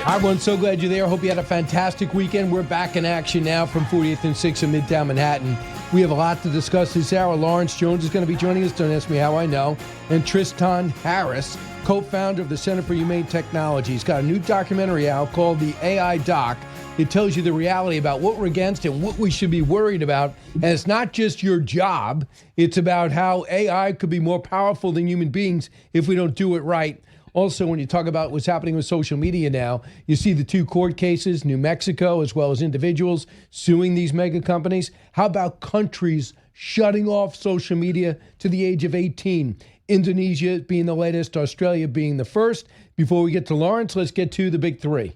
Hi, everyone. So glad you're there. Hope you had a fantastic weekend. We're back in action now from 40th and 6th in Midtown Manhattan. We have a lot to discuss this hour. Lawrence Jones is going to be joining us. Don't ask me how I know. And Tristan Harris, co-founder of the Center for Humane Technology. He's got a new documentary out called The AI Doc. It tells you the reality about what we're against and what we should be worried about. And it's not just your job. It's about how AI could be more powerful than human beings if we don't do it right. Also, when you talk about what's happening with social media now, you see the two court cases, New Mexico, as well as individuals suing these mega companies. How about countries shutting off social media to the age of 18? Indonesia being the latest, Australia being the first. Before we get to Lawrence, let's get to the big three.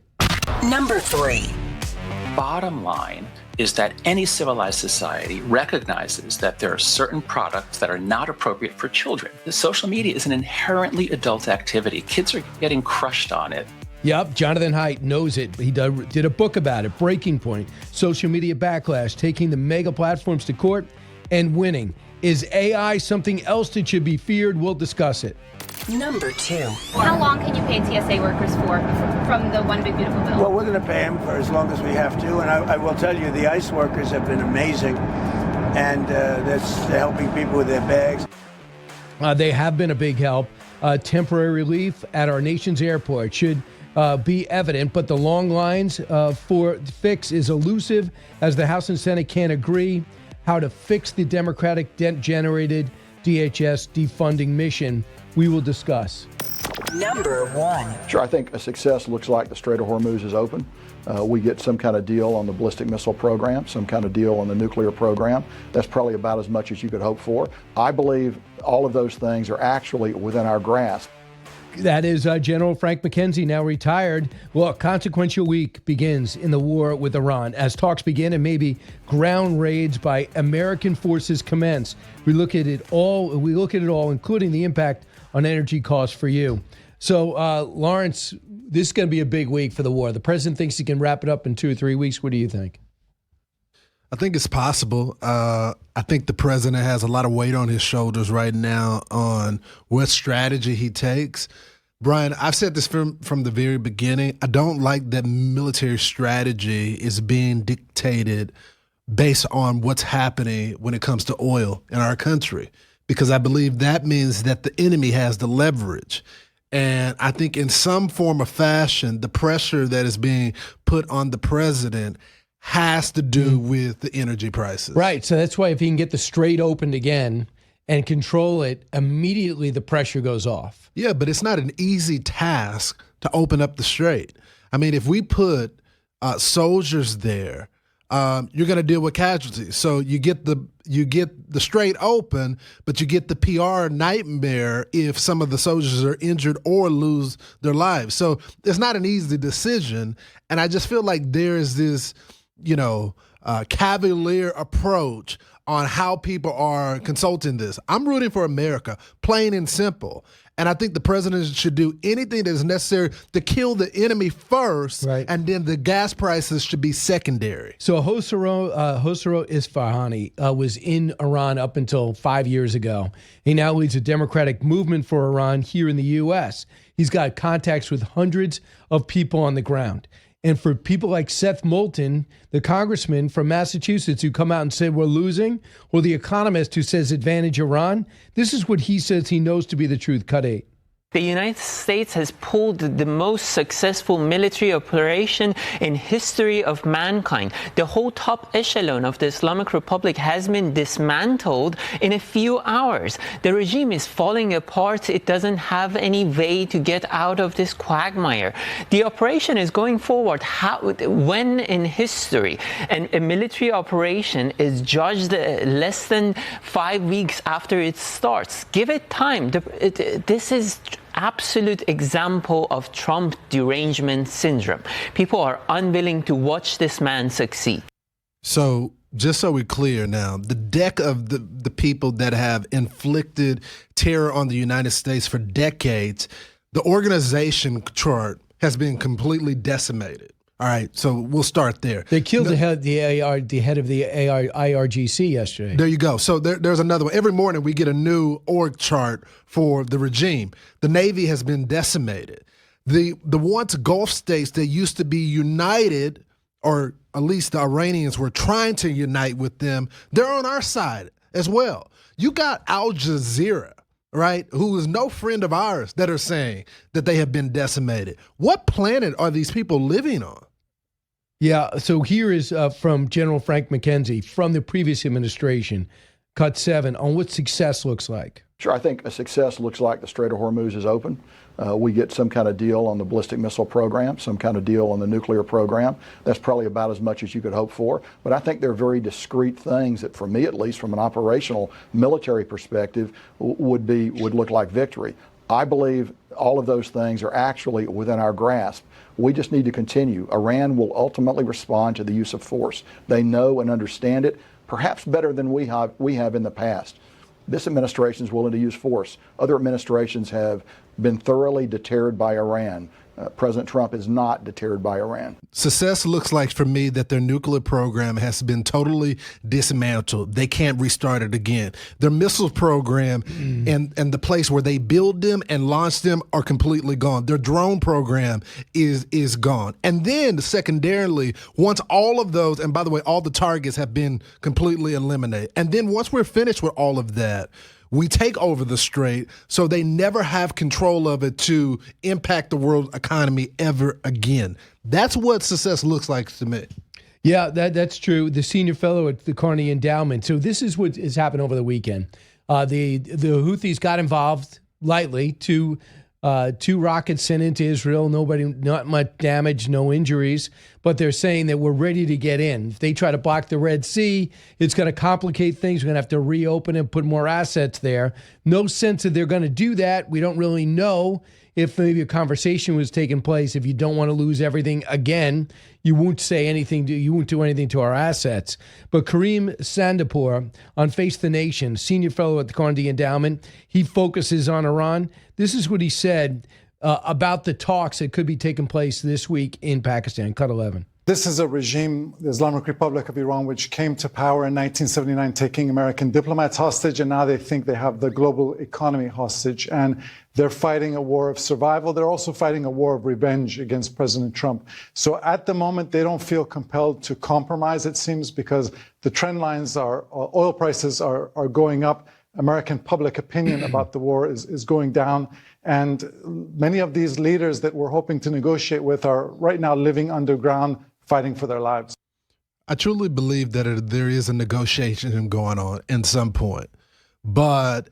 Number 3. Bottom line is that any civilized society recognizes that there are certain products that are not appropriate for children. The social media is an inherently adult activity. Kids are getting crushed on it. Yep, Jonathan Haidt knows it. He did a book about it, Breaking Point, Social Media Backlash, taking the mega platforms to court and winning. Is AI something else that should be feared? We'll discuss it. Number 2. How long can you pay TSA workers for from the One Big Beautiful Bill? Well, we're going to pay them for as long as we have to. And I will tell you, the ICE workers have been amazing. And that's helping people with their bags. They have been a big help. Temporary relief at our nation's airport should be evident, but the long lines for fix is elusive as the House and Senate can't agree how to fix the Democratic-generated DHS defunding mission. We will discuss. Number 1. Sure, I think a success looks like the Strait of Hormuz is open. We get some kind of deal on the ballistic missile program, some kind of deal on the nuclear program. That's probably about as much as you could hope for. I believe all of those things are actually within our grasp. That is General Frank McKenzie, now retired. Well, a consequential week begins in the war with Iran as talks begin and maybe ground raids by American forces commence. We look at it all, including the impact on energy costs for you. So, Lawrence, this is going to be a big week for the war. The president thinks he can wrap it up in 2 or 3 weeks. What do you think? I think it's possible. I think the president has a lot of weight on his shoulders right now on what strategy he takes. Brian, I've said this from the very beginning. I don't like that military strategy is being dictated based on what's happening when it comes to oil in our country, because I believe that means that the enemy has the leverage. And I think in some form or fashion, the pressure that is being put on the president has to do with the energy prices. Right. So that's why if he can get the Strait opened again and control it, immediately the pressure goes off. Yeah, but it's not an easy task to open up the Strait. I mean, if we put soldiers there, you're going to deal with casualties. So you get the Strait open, but you get the PR nightmare if some of the soldiers are injured or lose their lives. So it's not an easy decision. And I just feel like there is this, cavalier approach on how people are consulting this. I'm rooting for America, plain and simple. And I think the president should do anything that is necessary to kill the enemy first, right, and then the gas prices should be secondary. So Hossein Isfahani was in Iran up until 5 years ago. He now leads a democratic movement for Iran here in the U.S. He's got contacts with hundreds of people on the ground. And for people like Seth Moulton, the congressman from Massachusetts who come out and said we're losing, or the economist who says advantage Iran, this is what he says he knows to be the truth. Cut 8. The United States has pulled the most successful military operation in history of mankind. The whole top echelon of the Islamic Republic has been dismantled in a few hours. The regime is falling apart. It doesn't have any way to get out of this quagmire. The operation is going forward. When in history a military operation is judged less than 5 weeks after it starts? Give it time. This is absolute example of Trump derangement syndrome. People are unwilling to watch this man succeed. So just so we're clear now, the deck of the people that have inflicted terror on the United States for decades, the organization chart has been completely decimated. All right, so we'll start there. They killed the head of the IRGC yesterday. There you go. So there's another one. Every morning we get a new org chart for the regime. The Navy has been decimated. the once Gulf states that used to be united, or at least the Iranians were trying to unite with them, they're on our side as well. You got Al Jazeera, right, who is no friend of ours, that are saying that they have been decimated. What planet are these people living on? Yeah, so here is from General Frank McKenzie from the previous administration, cut 7, on what success looks like. Sure, I think a success looks like the Strait of Hormuz is open. We get some kind of deal on the ballistic missile program, some kind of deal on the nuclear program. That's probably about as much as you could hope for. But I think they're very discrete things that, for me at least, from an operational military perspective, would look like victory. I believe all of those things are actually within our grasp. We just need to continue. Iran will ultimately respond to the use of force. They know and understand it, perhaps better than we have in the past. This administration is willing to use force. Other administrations have been thoroughly deterred by Iran. President Trump is not deterred by Iran. Success looks like, for me, that their nuclear program has been totally dismantled. They can't restart it again. Their missile program and the place where they build them and launch them are completely gone. Their drone program is gone. And then, secondarily, once all of those, and by the way, all the targets have been completely eliminated. And then once we're finished with all of that, we take over the Strait, so they never have control of it to impact the world economy ever again. That's what success looks like to me. Yeah, that's true. The senior fellow at the Carnegie Endowment. So this is what has happened over the weekend. The Houthis got involved lightly. Two rockets sent into Israel. Not much damage, no injuries. But they're saying that we're ready to get in. If they try to block the Red Sea, it's going to complicate things. We're going to have to reopen and put more assets there. No sense that they're going to do that. We don't really know if maybe a conversation was taking place. If you don't want to lose everything again, you won't say anything. You won't do anything to our assets. But Kareem Sandapur on Face the Nation, senior fellow at the Carnegie Endowment, he focuses on Iran. This is what he said about the talks that could be taking place this week in Pakistan. Cut 11. This is a regime, the Islamic Republic of Iran, which came to power in 1979, taking American diplomats hostage, and now they think they have the global economy hostage. And they're fighting a war of survival. They're also fighting a war of revenge against President Trump. So at the moment, they don't feel compelled to compromise, it seems, because the trend lines are, oil prices are going up. American public opinion about the war is going down. And many of these leaders that we're hoping to negotiate with are right now living underground, fighting for their lives. I truly believe that there is a negotiation going on at some point. But,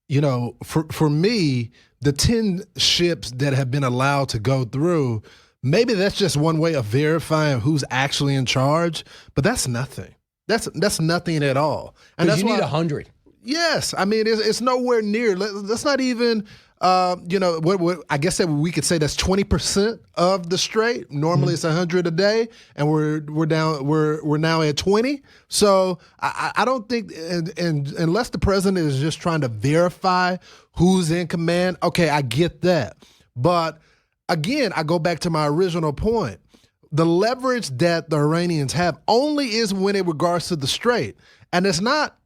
you know, for me, the 10 ships that have been allowed to go through, maybe that's just one way of verifying who's actually in charge, but that's nothing. That's nothing at all. And because you need 100. Yes. I mean, it's nowhere near. That's not even, what I guess that we could say that's 20% of the Strait. Normally it's 100 a day, and we're now at 20. So I don't think, and unless the president is just trying to verify who's in command, okay, I get that. But again, I go back to my original point. The leverage that the Iranians have only is when it regards to the Strait. And it's not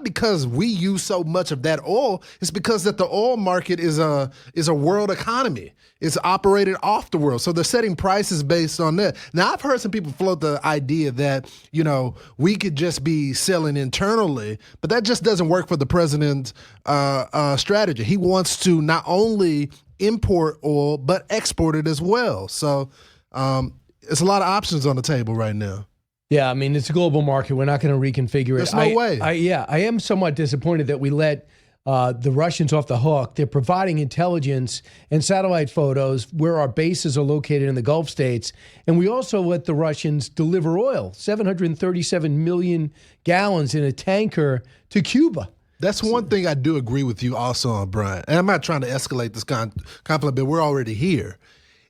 because we use so much of that oil. It's because that the oil market is a world economy. It's operated off the world. So they're setting prices based on that. Now, I've heard some people float the idea that, we could just be selling internally, but that just doesn't work for the president's strategy. He wants to not only import oil, but export it as well. So it's a lot of options on the table right now. Yeah, I mean, it's a global market. We're not going to reconfigure it. There's no way. I am somewhat disappointed that we let the Russians off the hook. They're providing intelligence and satellite photos where our bases are located in the Gulf states. And we also let the Russians deliver oil, 737 million gallons in a tanker to Cuba. That's one thing I do agree with you also on, Brian. And I'm not trying to escalate this conflict, but we're already here.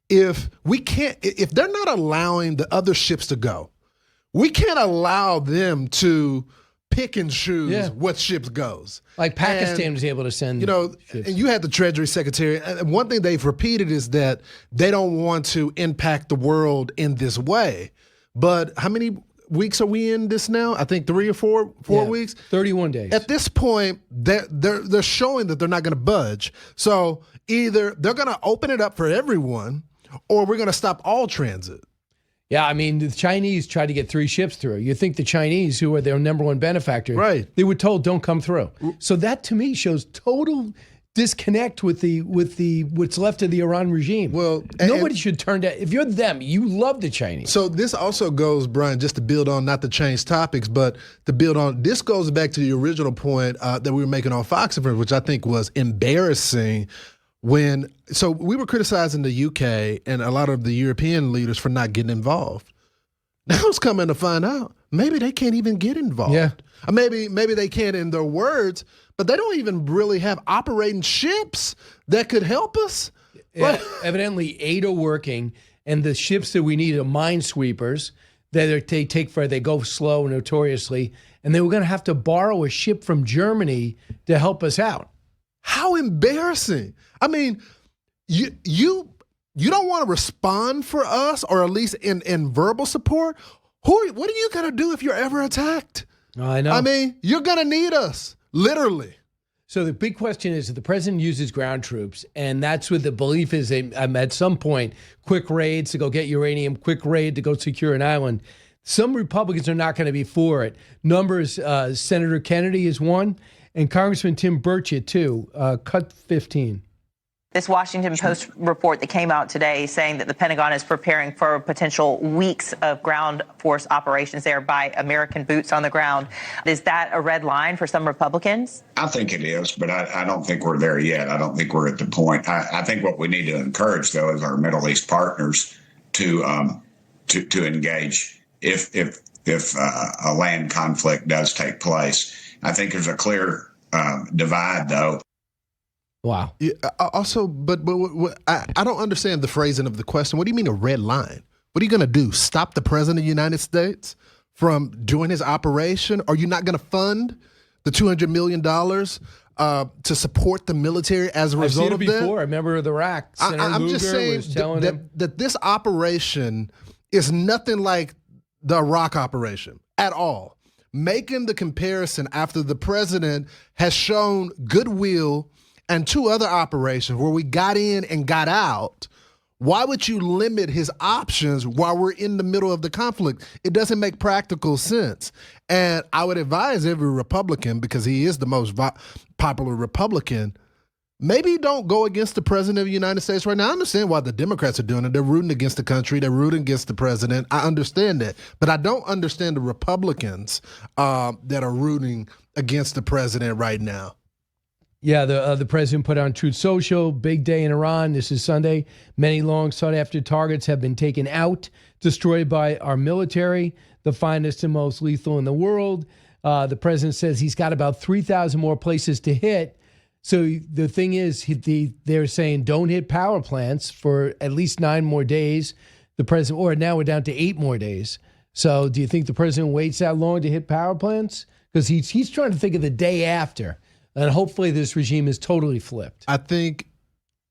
If they're not allowing the other ships to go, we can't allow them to pick and choose what ships goes. Like Pakistan was able to send ships. And you had the Treasury Secretary, and one thing they've repeated is that they don't want to impact the world in this way. But how many weeks are we in this now? I think 3 or 4 weeks. 31 days. At this point, they're showing that they're not going to budge. So either they're going to open it up for everyone, or we're going to stop all transit. Yeah, I mean, the Chinese tried to get 3 ships through. You think the Chinese, who are their number one benefactor, right? They were told don't come through. So that to me shows total disconnect with the what's left of the Iran regime. Well, nobody should turn down. If you're them, you love the Chinese. So this also goes, Brian, just to build on, not to change topics, but to build on, this goes back to the original point that we were making on Fox, which I think was embarrassing. So we were criticizing the UK and a lot of the European leaders for not getting involved. Now it's coming to find out, maybe they can't even get involved. Yeah. Or maybe they can't in their words, but they don't even really have operating ships that could help us. Yeah, evidently 8 are working, and the ships that we need are minesweepers. They go slow notoriously, and they were going to have to borrow a ship from Germany to help us out. How embarrassing. I mean, you don't want to respond for us, or at least in verbal support. What are you going to do if you're ever attacked? I know. I mean, you're going to need us, literally. So the big question is, if the president uses ground troops, and that's what the belief is, at some point, quick raids to go get uranium, quick raid to go secure an island, some Republicans are not going to be for it. Numbers, Senator Kennedy is one, and Congressman Tim Burchett, too. Cut 15. This Washington Post report that came out today saying that the Pentagon is preparing for potential weeks of ground force operations there by American boots on the ground. Is that a red line for some Republicans? I think it is, but I don't think we're there yet. I don't think we're at the point. I think what we need to encourage, though, is our Middle East partners to engage if a land conflict does take place. I think there's a clear divide, though. Wow. Yeah, also, but I don't understand the phrasing of the question. What do you mean a red line? What are you going to do? Stop the president of the United States from doing his operation? Are you not going to fund the $200 million to support the military as a result of that? I've seen it before. I remember the Iraq. I'm just saying that this operation is nothing like the Iraq operation at all. Making the comparison after the president has shown goodwill and 2 other operations where we got in and got out, why would you limit his options while we're in the middle of the conflict? It doesn't make practical sense. And I would advise every Republican, because he is the most popular Republican, maybe don't go against the president of the United States right now. I understand why the Democrats are doing it. They're rooting against the country. They're rooting against the president. I understand that. But I don't understand the Republicans that are rooting against the president right now. Yeah, the president put on Truth Social, big day in Iran. This is Sunday. Many long sought-after targets have been taken out, destroyed by our military, the finest and most lethal in the world. The president says he's got about 3,000 more places to hit. So the thing is, they're saying don't hit power plants for at least 9 more days. The president, or now we're down to 8 more days. So do you think the president waits that long to hit power plants? Because he's trying to think of the day after. And hopefully this regime is totally flipped. I think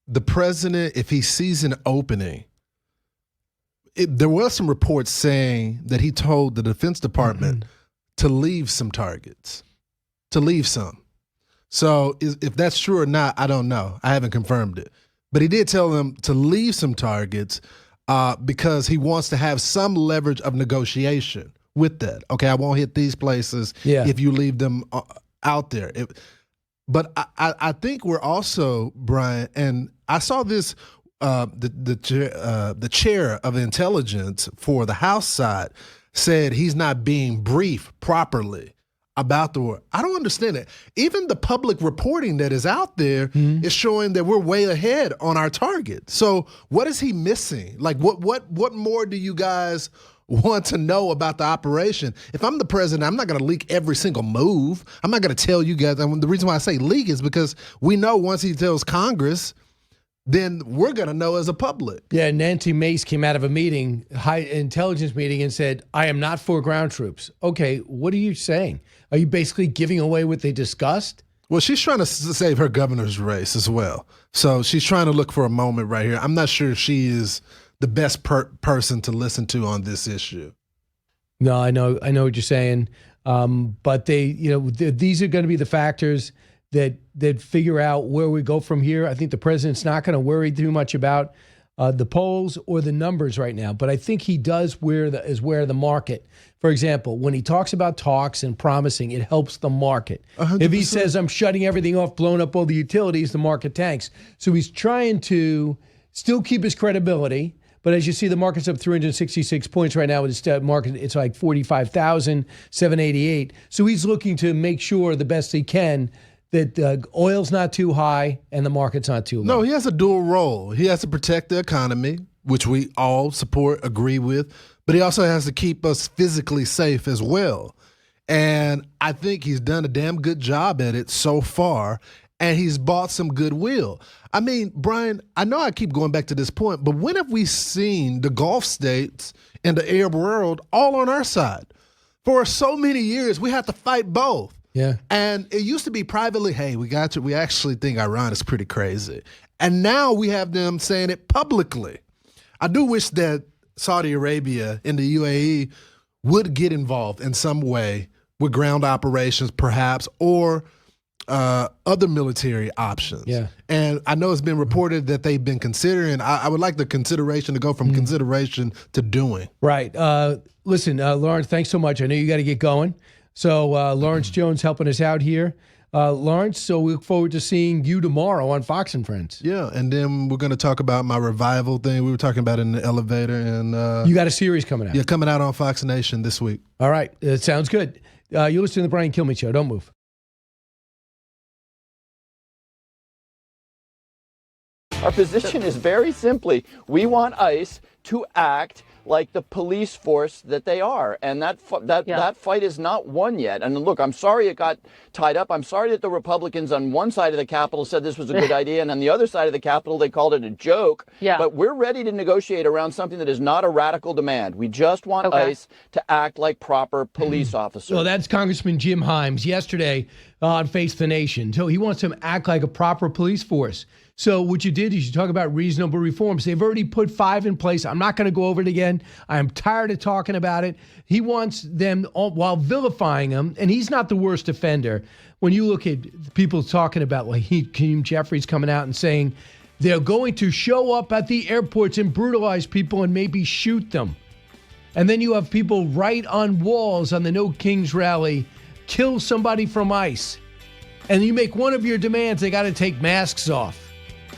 the president, if he sees an opening, there was some reports saying that he told the Defense Department to leave some targets, to leave some. So if that's true or not, I don't know. I haven't confirmed it. But he did tell them to leave some targets because he wants to have some leverage of negotiation with that. Okay, I won't hit these places if you leave them out there. But I think we're also, Brian, and I saw this, the chair of intelligence for the House side said he's not being briefed properly about the war. I don't understand it. Even the public reporting that is out there is showing that we're way ahead on our target. So what is he missing? Like what more do you guys want to know about the operation? If I'm the president, I'm not going to leak every single move. I'm not going to tell you guys. And the reason why I say leak is because we know once he tells Congress, then we're going to know as a public. Yeah, Nancy Mace came out of a meeting, high intelligence meeting, and said, I am not for ground troops. Okay, what are you saying? Are you basically giving away what they discussed? Well, she's trying to save her governor's race as well. So she's trying to look for a moment right here. I'm not sure if she is the best person to listen to on this issue. No, I know what you're saying. But these are going to be the factors that figure out where we go from here. I think the president's not going to worry too much about the polls or the numbers right now, but I think he does where the market. For example, when he talks about talks and promising, it helps the market. 100%. If he says, I'm shutting everything off, blowing up all the utilities, the market tanks. So he's trying to still keep his credibility. But as you see, the market's up 366 points right now. With the market, it's like 45,788. So he's looking to make sure the best he can that oil's not too high and the market's not too low. No, he has a dual role. He has to protect the economy, which we all support, agree with, but he also has to keep us physically safe as well. And I think he's done a damn good job at it so far, and he's bought some goodwill. I mean, Brian, I know I keep going back to this point, but when have we seen the Gulf states and the Arab world all on our side? For so many years, we have to fight both. Yeah. And it used to be privately, hey, we got you. We actually think Iran is pretty crazy. And now we have them saying it publicly. I do wish that Saudi Arabia and the UAE would get involved in some way with ground operations, perhaps, or other military options. Yeah. And I know it's been reported that they've been considering. I would like the consideration to go from consideration to doing. Right. Listen, Lawrence, thanks so much. I know you got to get going. So Lawrence Jones helping us out here. Lawrence, so we look forward to seeing you tomorrow on Fox and Friends. Yeah, and then we're going to talk about my revival thing we were talking about in the elevator. And you got a series coming out. Yeah, coming out on Fox Nation this week. All right. It sounds good. You listen to the Brian Kilmeade Show. Don't move. Our position is very simply, we want ICE to act like the police force that they are. And that fight is not won yet. And look, I'm sorry it got tied up. I'm sorry that the Republicans on one side of the Capitol said this was a good idea, and on the other side of the Capitol, they called it a joke. Yeah. But we're ready to negotiate around something that is not a radical demand. We just want ICE to act like proper police officers. Well, that's Congressman Jim Himes yesterday on Face the Nation. So he wants them to act like a proper police force. So what you did is you talk about reasonable reforms. They've already put 5 in place. I'm not going to go over it again. I'm tired of talking about it. He wants them, while vilifying them, and he's not the worst offender. When you look at people talking about, like Hakeem Jeffries coming out and saying they're going to show up at the airports and brutalize people and maybe shoot them. And then you have people write on walls on the No Kings rally, kill somebody from ICE. And you make one of your demands, they got to take masks off.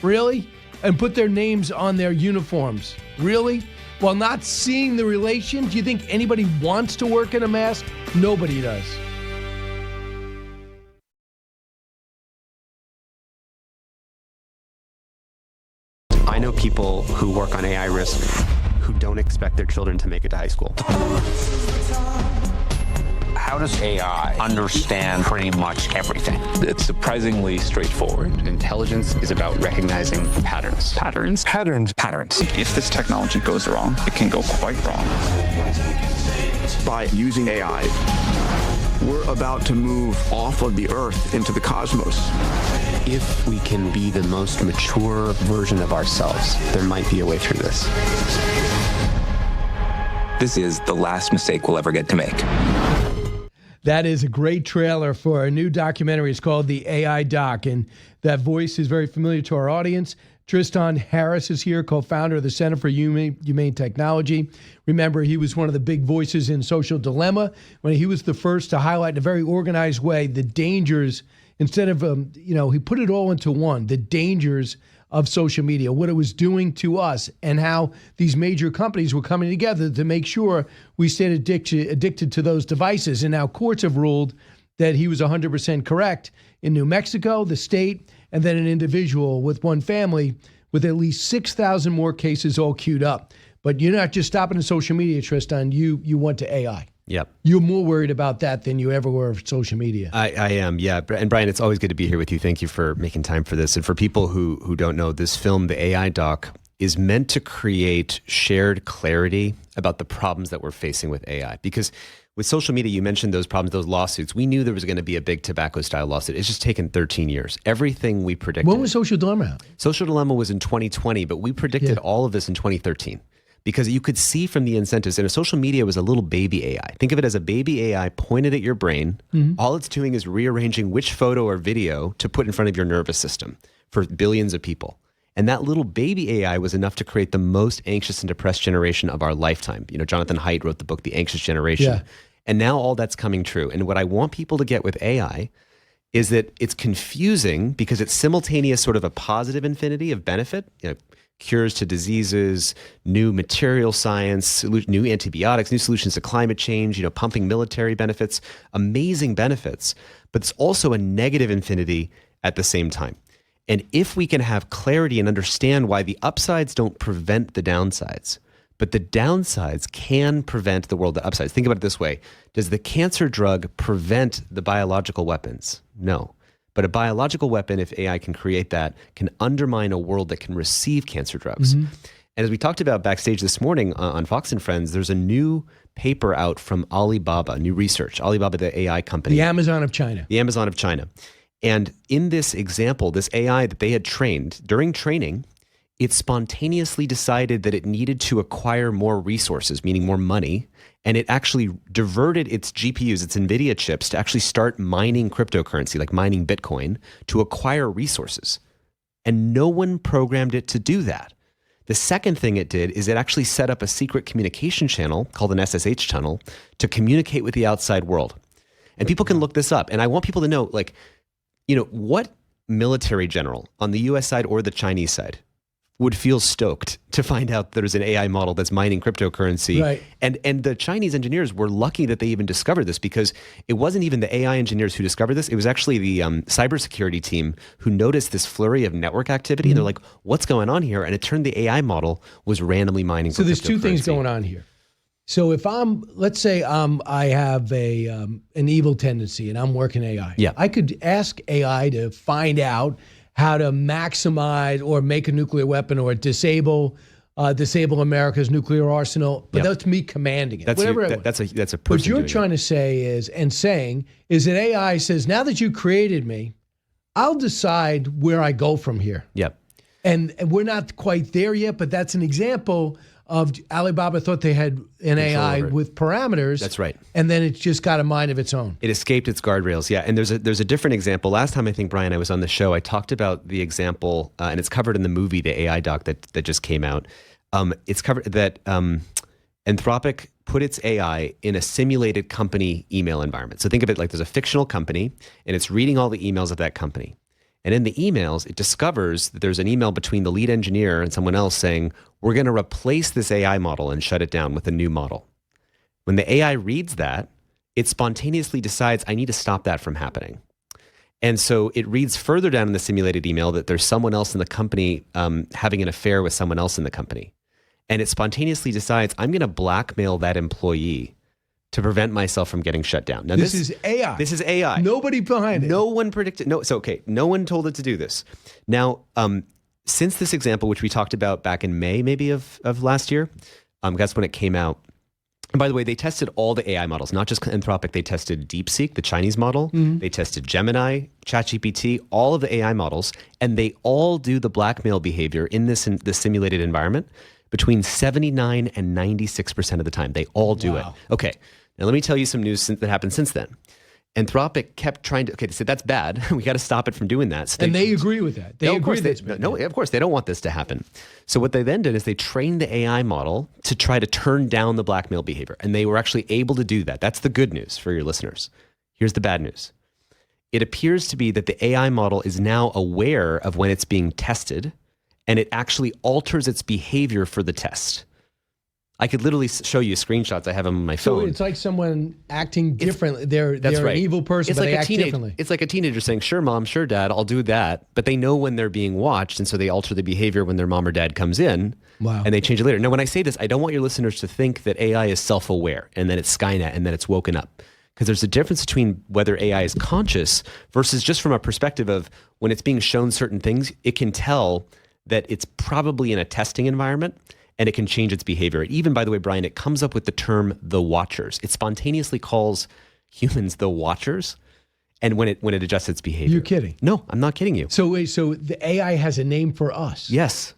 Really? And put their names on their uniforms. Really? While not seeing the relation, do you think anybody wants to work in a mask? Nobody does. I know people who work on AI risk who don't expect their children to make it to high school. How does AI understand pretty much everything? It's surprisingly straightforward. Intelligence is about recognizing patterns. Patterns. If this technology goes wrong, it can go quite wrong. By using AI, we're about to move off of the Earth into the cosmos. If we can be the most mature version of ourselves, there might be a way through this. This is the last mistake we'll ever get to make. That is a great trailer for a new documentary. It's called The AI Doc, and that voice is very familiar to our audience. Tristan Harris is here, co-founder of the Center for Humane Technology. Remember, he was one of the big voices in Social Dilemma when he was the first to highlight in a very organized way the dangers, instead of, he put it all into one, the dangers of social media, what it was doing to us, and how these major companies were coming together to make sure we stayed addicted to those devices. And now courts have ruled that he was 100% correct in New Mexico, the state, and then an individual with one family with at least 6,000 more cases all queued up. But you're not just stopping in social media, Tristan. You went to AI. Yep. You're more worried about that than you ever were of social media. I am, yeah. And Brian, it's always good to be here with you. Thank you for making time for this. And for people who don't know, this film, The AI Doc, is meant to create shared clarity about the problems that we're facing with AI. Because with social media, you mentioned those problems, those lawsuits. We knew there was going to be a big tobacco-style lawsuit. It's just taken 13 years. Everything we predicted. When was Social Dilemma out? Social Dilemma was in 2020, but we predicted all of this in 2013. because you could see from the incentives, and social media was a little baby AI. Think of it as a baby AI pointed at your brain. All it's doing is rearranging which photo or video to put in front of your nervous system for billions of people. And that little baby AI was enough to create the most anxious and depressed generation of our lifetime. You know, Jonathan Haidt wrote the book, The Anxious Generation. Yeah. And now all that's coming true. And what I want people to get with AI is that it's confusing because it's simultaneous sort of a positive infinity of benefit, you know, cures to diseases, new material science, new antibiotics, new solutions to climate change, you know, pumping military benefits, amazing benefits, but it's also a negative infinity at the same time. And if we can have clarity and understand why the upsides don't prevent the downsides, but the downsides can prevent the world of upsides. Think about it this way. Does the cancer drug prevent the biological weapons? No. But a biological weapon, if AI can create that, can undermine a world that can receive cancer drugs. And as we talked about backstage this morning on Fox and Friends, there's a new paper out from Alibaba, new research. Alibaba, the AI company. The Amazon of China. The Amazon of China. And in this example, this AI that they had trained, during training, it spontaneously decided that it needed to acquire more resources, meaning more money, and it actually diverted its GPUs, its NVIDIA chips, to actually start mining cryptocurrency, like mining Bitcoin, to acquire resources. And no one programmed it to do that. The second thing it did is it actually set up a secret communication channel called an SSH tunnel to communicate with the outside world. And people can look this up. And I want people to know, like, you know, what military general on the US side or the Chinese side would feel stoked to find out there's an AI model that's mining cryptocurrency. Right. And the Chinese engineers were lucky that they even discovered this, because it wasn't even the AI engineers who discovered this. It was actually the cybersecurity team who noticed this flurry of network activity. And they're like, what's going on here? And it turned the AI model was randomly mining So there's two things cryptocurrency. going on here. So if let's say I have an evil tendency and I'm working AI. Yeah. I could ask AI to find out how to maximize or make a nuclear weapon or disable America's nuclear arsenal. But that's me commanding it. That's a person. What you're doing trying to say is that AI says, now that you created me, I'll decide where I go from here. Yep. And we're not quite there yet, but that's an example of Alibaba thought they had an AI with parameters. That's right. And then it's just got a mind of its own. It escaped its guardrails. Yeah. And there's a different example. Last time, I think, Brian, I was on the show, I talked about the example, and it's covered in the movie, the AI doc that just came out. It's covered that Anthropic put its AI in a simulated company email environment. So think of it like there's a fictional company and it's reading all the emails of that company. And in the emails, it discovers that there's an email between the lead engineer and someone else saying, we're going to replace this AI model and shut it down with a new model. When the AI reads that, it spontaneously decides, I need to stop that from happening. And so it reads further down in the simulated email that there's someone else in the company having an affair with someone else in the company. And it spontaneously decides, I'm going to blackmail that employee to prevent myself from getting shut down. Now, this is AI. This is AI. Nobody behind it. No one predicted. No, so okay. No one told it to do this. Now, since this example, which we talked about back in May, maybe of last year, that's when it came out. And by the way, they tested all the AI models, not just Anthropic. They tested DeepSeek, the Chinese model. They tested Gemini, ChatGPT, all of the AI models, and they all do the blackmail behavior in this simulated environment between 79 and 96% of the time. They all do it. Okay. Now, let me tell you some news that happened since then. Anthropic kept trying to, they said, that's bad. We got to stop it from doing that. So they agree with that. They agree with it. No, of course, they don't want this to happen. So what they then did is they trained the AI model to try to turn down the blackmail behavior. And they were actually able to do that. That's the good news for your listeners. Here's the bad news. It appears to be that the AI model is now aware of when it's being tested, and it actually alters its behavior for the test. I could literally show you screenshots I have on my phone. So it's like someone acting differently. They're right. an evil person, it's but like they act differently. It's like a teenager saying, sure, mom, sure, dad, I'll do that. But they know when they're being watched, and so they alter the behavior when their mom or dad comes in, and they change it later. Now, when I say this, I don't want your listeners to think that AI is self-aware and that it's Skynet and that it's woken up. Because there's a difference between whether AI is conscious versus just from a perspective of when it's being shown certain things, it can tell that it's probably in a testing environment, and it can change its behavior. Even, by the way, Brian, it comes up with the term the watchers. It spontaneously calls humans the watchers, and when it adjusts its behavior. You're kidding. No, I'm not kidding you. So the AI has a name for us. Yes.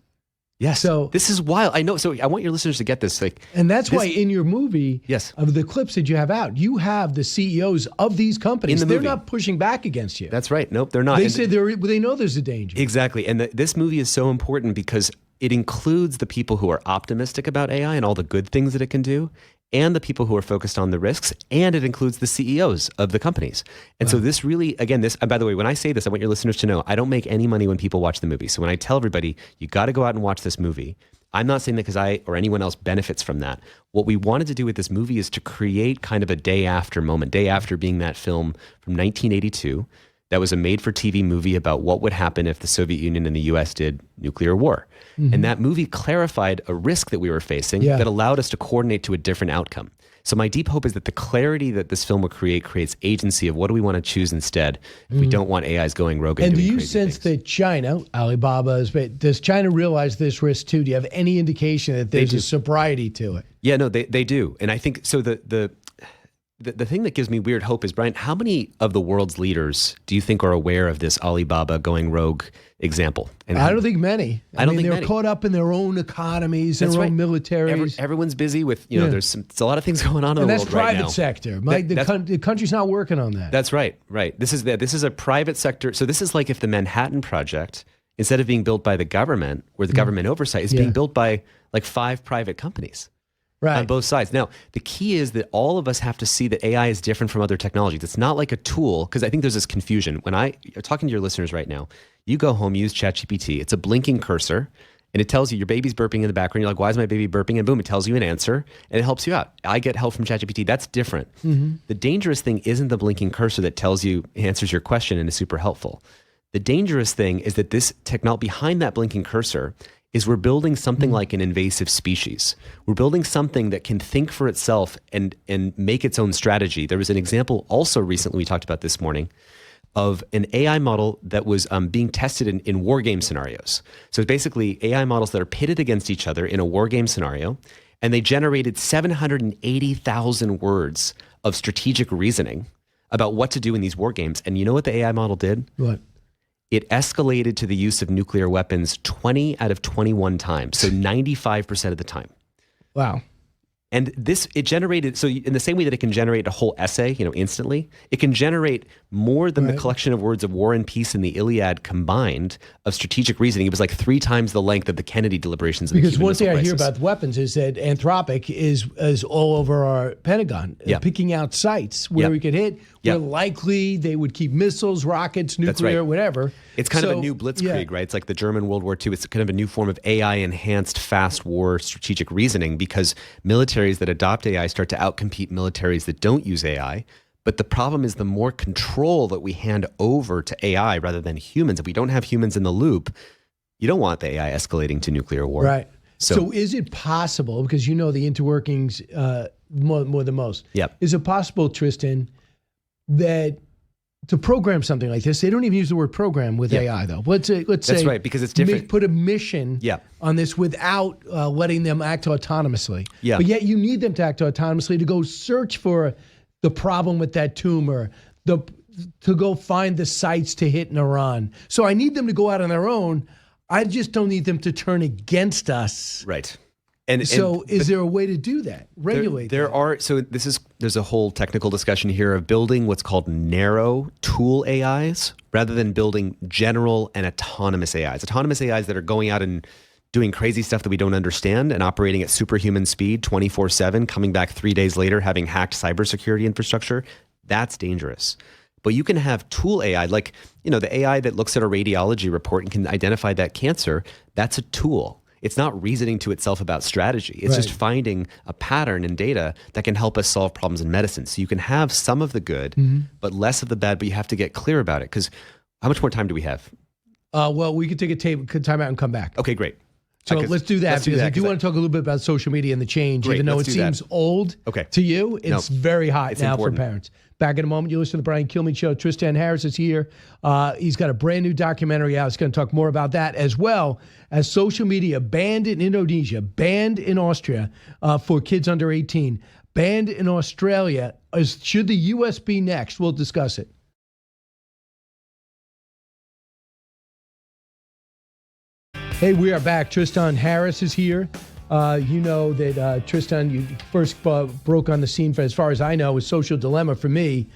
Yes. So this is wild. I know. So I want your listeners to get this. And that's why in your movie, yes, of the clips that you have out, you have the CEOs of these companies. In the They're movie. not pushing back against you. That's right. Nope, they're not. They say they know there's a danger. Exactly. And this movie is so important because it includes the people who are optimistic about AI and all the good things that it can do, and the people who are focused on the risks, and it includes the CEOs of the companies. And so this really, again, and by the way, when I say this, I want your listeners to know, I don't make any money when people watch the movie. So when I tell everybody, you got to go out and watch this movie, I'm not saying that because I or anyone else benefits from that. What we wanted to do with this movie is to create kind of a day after moment, day after being that film from 1982 that was a made-for-TV movie about what would happen if the Soviet Union and the U.S. did nuclear war. Mm-hmm. And that movie clarified a risk that we were facing that allowed us to coordinate to a different outcome. So my deep hope is that the clarity that this film will creates agency of what do we want to choose instead if we don't want AIs going rogue and do doing you crazy sense that China, Alibaba, does China realize this risk too? Do you have any indication that there's a sobriety to it? Yeah, no, they do. And I think, so the thing that gives me weird hope is, Brian, how many of the world's leaders do you think are aware of this Alibaba going rogue example? And I don't think many. I don't think they're many. caught up in their own economies, That's their right. own militaries. Everyone's busy with, there's a lot of things going on in and the that's world right now. private sector. The country's not working on that. That's right. This is a private sector. So this is like if the Manhattan Project, instead of being built by the government, where the government oversight, is being built by like 5 private companies. Right. On both sides. Now, the key is that all of us have to see that AI is different from other technologies. It's not like a tool, because I think there's this confusion. When I'm talking to your listeners right now, you go home, use ChatGPT. It's a blinking cursor, and it tells you your baby's burping in the background. You're like, why is my baby burping? And boom, it tells you an answer, and it helps you out. I get help from ChatGPT. That's different. Mm-hmm. The dangerous thing isn't the blinking cursor that tells you, answers your question, and is super helpful. The dangerous thing is that this technology behind that blinking cursor is we're building something like an invasive species. We're building something that can think for itself and make its own strategy. There was an example also recently we talked about this morning of an AI model that was being tested in war game scenarios. So it's basically AI models that are pitted against each other in a war game scenario, and they generated 780,000 words of strategic reasoning about what to do in these war games. And you know what the AI model did? What? It escalated to the use of nuclear weapons 20 out of 21 times, so 95% of the time. Wow. And it generated, so in the same way that it can generate a whole essay, instantly, it can generate more than the collection of words of War and Peace and the Iliad combined of strategic reasoning. It was like 3 times the length of the Kennedy deliberations. Because one thing I hear about weapons is that Anthropic is all over our Pentagon, picking out sites where we could hit, where likely they would keep missiles, rockets, nuclear, whatever. It's kind of a new blitzkrieg, right? It's like the German World War II. It's kind of a new form of AI-enhanced fast war strategic reasoning, because militaries that adopt AI start to outcompete militaries that don't use AI. But the problem is the more control that we hand over to AI rather than humans, if we don't have humans in the loop, you don't want the AI escalating to nuclear war. Right. So is it possible, because you know the interworkings more than most, is it possible, Tristan, that to program something like this, they don't even use the word program with AI, though. Let's say that's right, because it's different. Put a mission on this without letting them act autonomously. But yet you need them to act autonomously to go search for the problem with that tumor, to go find the sites to hit in Iran. So I need them to go out on their own. I just don't need them to turn against us. Right. Is there a way to do that? Regulate that? There's a whole technical discussion here of building what's called narrow tool AIs rather than building general and autonomous AIs. Autonomous AIs that are going out and doing crazy stuff that we don't understand and operating at superhuman speed 24/7, coming back 3 days later having hacked cybersecurity infrastructure. That's dangerous. But you can have tool AI, like the AI that looks at a radiology report and can identify that cancer. That's a tool. It's not reasoning to itself about strategy. It's just finding a pattern in data that can help us solve problems in medicine. So you can have some of the good, but less of the bad, but you have to get clear about it. Because how much more time do we have? Well, we could take a time out and come back. Okay, great. So let's do that, because I do want to talk a little bit about social media and the change. Even though it seems old to you, it's very hot now for parents. Back in a moment, you listen to the Brian Kilmeade Show. Tristan Harris is here. He's got a brand new documentary out. He's going to talk more about that, as well as social media banned in Indonesia, banned in Austria for kids under 18, banned in Australia. Should the U.S. be next? We'll discuss it. Hey, we are back. Tristan Harris is here. You know that Tristan, you first broke on the scene, for, as far as I know, was Social Dilemma for me.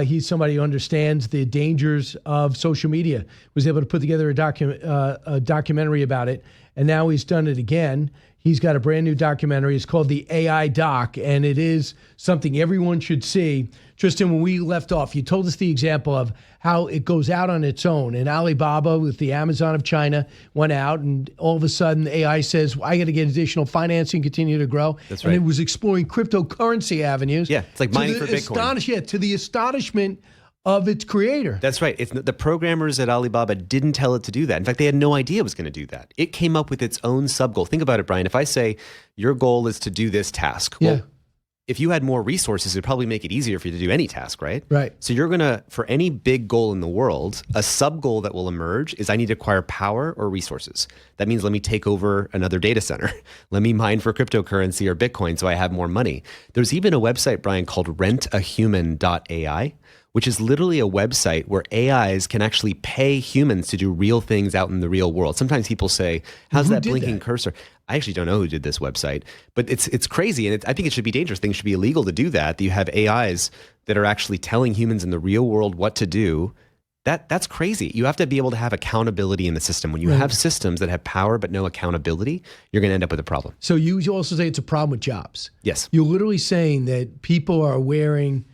He's somebody who understands the dangers of social media, was able to put together a documentary about it, and now he's done it again. He's got a brand new documentary. It's called The AI Doc, and it is something everyone should see. Tristan, when we left off, you told us the example of how it goes out on its own. And Alibaba, with the Amazon of China, went out, and all of a sudden AI says, I got to get additional financing, continue to grow. That's right. And it was exploring cryptocurrency avenues. Yeah, it's like mining for Bitcoin. To the astonishment of its creator. That's right. It's the programmers at Alibaba didn't tell it to do that. In fact, they had no idea it was going to do that. It came up with its own sub-goal. Think about it, Brian. If I say your goal is to do this task, well, if you had more resources, it'd probably make it easier for you to do any task, right? Right. So you're going to, for any big goal in the world, a sub-goal that will emerge is I need to acquire power or resources. That means let me take over another data center. Let me mine for cryptocurrency or Bitcoin so I have more money. There's even a website, Brian, called rentahuman.ai, which is literally a website where AIs can actually pay humans to do real things out in the real world. Sometimes people say, how's that blinking cursor? I actually don't know who did this website, but it's crazy. And I think it should be dangerous. Things should be illegal to do that. You have AIs that are actually telling humans in the real world what to do. That's crazy. You have to be able to have accountability in the system. When you have systems that have power but no accountability, you're going to end up with a problem. So you also say it's a problem with jobs. Yes. You're literally saying that people are wearing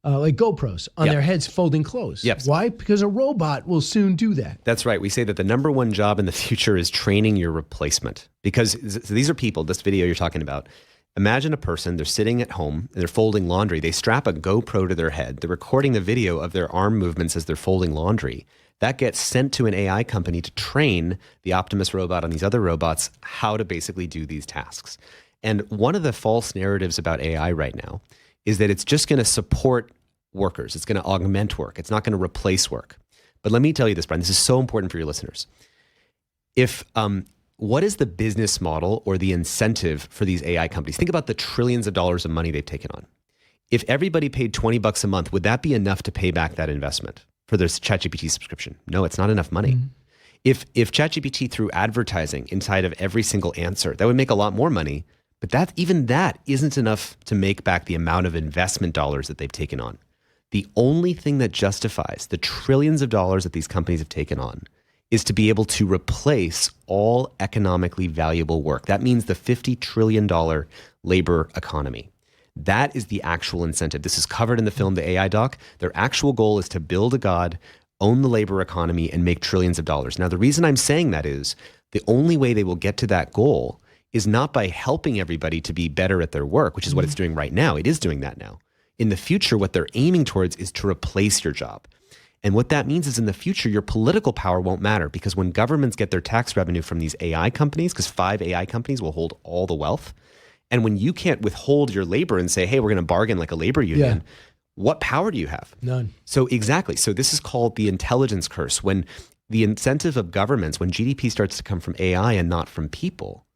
like GoPros on their heads folding clothes. Yep. Why? Because a robot will soon do that. That's right. We say that the number one job in the future is training your replacement. Because these are people, this video you're talking about. Imagine a person, they're sitting at home, and they're folding laundry. They strap a GoPro to their head. They're recording the video of their arm movements as they're folding laundry. That gets sent to an AI company to train the Optimus robot and these other robots how to basically do these tasks. And one of the false narratives about AI right now is that it's just going to support workers. It's going to augment work. It's not going to replace work. But let me tell you this, Brian, this is so important for your listeners. What is the business model or the incentive for these AI companies? Think about the trillions of dollars of money they've taken on. If everybody paid $20 a month, would that be enough to pay back that investment for their ChatGPT subscription? No, it's not enough money. Mm-hmm. If ChatGPT threw advertising inside of every single answer, that would make a lot more money. But even that isn't enough to make back the amount of investment dollars that they've taken on. The only thing that justifies the trillions of dollars that these companies have taken on is to be able to replace all economically valuable work. That means the $50 trillion labor economy. That is the actual incentive. This is covered in the film, The AI Doc. Their actual goal is to build a god, own the labor economy, and make trillions of dollars. Now, the reason I'm saying that is the only way they will get to that goal is not by helping everybody to be better at their work, which is what it's doing right now. It is doing that now. In the future, what they're aiming towards is to replace your job. And what that means is in the future, your political power won't matter, because when governments get their tax revenue from these AI companies, because 5 AI companies will hold all the wealth, and when you can't withhold your labor and say, hey, we're going to bargain like a labor union, what power do you have? None. So exactly. So this is called the intelligence curse. When the incentive of governments, when GDP starts to come from AI and not from people,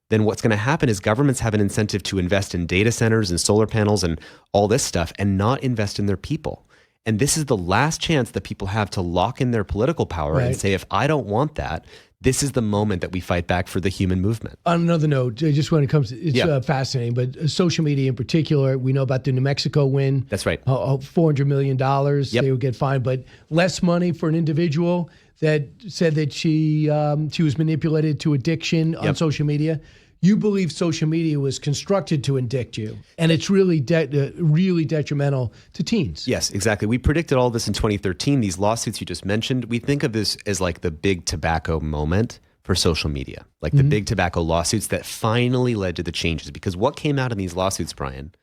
then what's going to happen is governments have an incentive to invest in data centers and solar panels and all this stuff and not invest in their people. And this is the last chance that people have to lock in their political power and say, if I don't want that, this is the moment that we fight back for the human movement. On another note, just when it comes to, it's fascinating, but social media in particular, we know about the New Mexico win. That's right. $400 million, they would get fined, but less money for an individual that said that she was manipulated to addiction on social media. You believe social media was constructed to addict you, and it's really really detrimental to teens. Yes, exactly. We predicted all this in 2013. These lawsuits you just mentioned, we think of this as like the big tobacco moment for social media, like the big tobacco lawsuits that finally led to the changes. Because what came out in these lawsuits, Brian,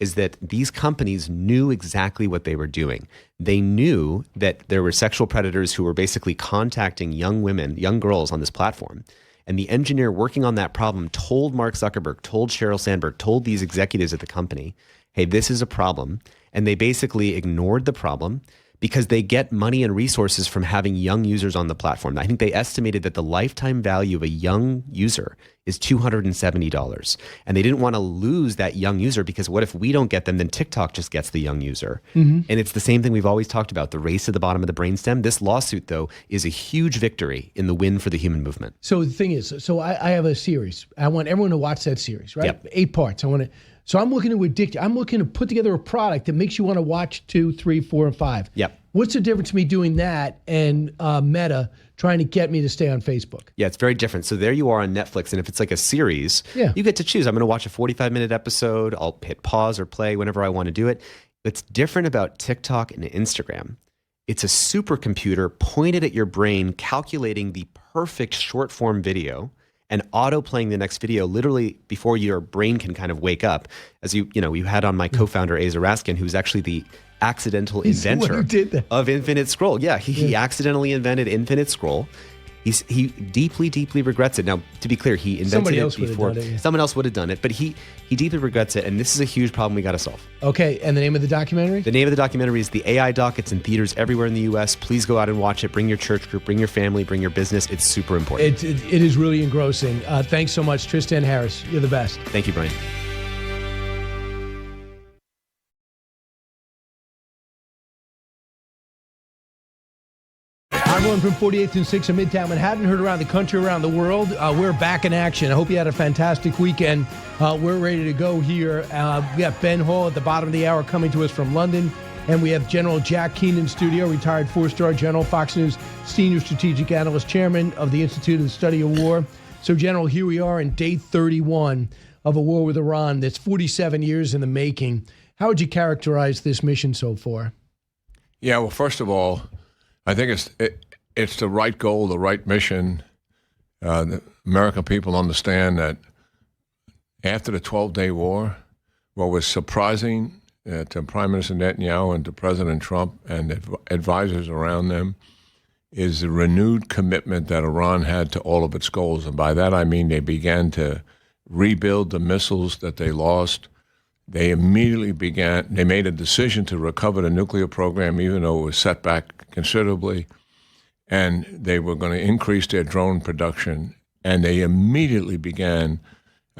is that these companies knew exactly what they were doing. They knew that there were sexual predators who were basically contacting young women, young girls on this platform. And the engineer working on that problem told Mark Zuckerberg, told Sheryl Sandberg, told these executives at the company, hey, this is a problem. And they basically ignored the problem, because they get money and resources from having young users on the platform. I think they estimated that the lifetime value of a young user is $270. And they didn't want to lose that young user because what if we don't get them, then TikTok just gets the young user. And it's the same thing we've always talked about, the race to the bottom of the brainstem. This lawsuit, though, is a huge victory in the win for the human movement. So the thing is, I have a series. I want everyone to watch that series, right? Yep. 8 parts. So I'm looking to addict you. I'm looking to put together a product that makes you want to watch 2, 3, 4, and 5. Yep. What's the difference between me doing that and Meta trying to get me to stay on Facebook? Yeah, it's very different. So there you are on Netflix, and if it's like a series, Yeah. you get to choose. I'm going to watch a 45-minute episode. I'll hit pause or play whenever I want to do it. What's different about TikTok and Instagram, it's a supercomputer pointed at your brain, calculating the perfect short-form video and auto-playing the next video literally before your brain can kind of wake up. As you had on my co-founder, Aza Raskin, who's actually the accidental inventor of Infinite Scroll. Yeah, he accidentally invented Infinite Scroll. He deeply, deeply regrets it. Now, to be clear, he invented it before. Someone else would have done it, but he deeply regrets it, and this is a huge problem we got to solve. Okay, and the name of the documentary? The name of the documentary is The AI Doc. It's in theaters everywhere in the U.S. Please go out and watch it. Bring your church group, bring your family, bring your business. It's super important. It is really engrossing. Thanks so much, Tristan Harris. You're the best. Thank you, Brian. Everyone from 48th and 6th in Midtown Manhattan, heard around the country, around the world. We're back in action. I hope you had a fantastic weekend. We're ready to go here. We got Ben Hall at the bottom of the hour coming to us from London. And we have General Jack Keane in studio, retired 4-star general, Fox News senior strategic analyst, chairman of the Institute of the Study of War. So, General, here we are in day 31 of a war with Iran that's 47 years in the making. How would you characterize this mission so far? Yeah, well, first of all, I think it's the right goal, the right mission. The American people understand that after the 12-day war, what was surprising to Prime Minister Netanyahu and to President Trump and advisors around them is the renewed commitment that Iran had to all of its goals. And by that I mean they began to rebuild the missiles that they lost. They made a decision to recover the nuclear program, even though it was set back considerably. And they were going to increase their drone production. And they immediately began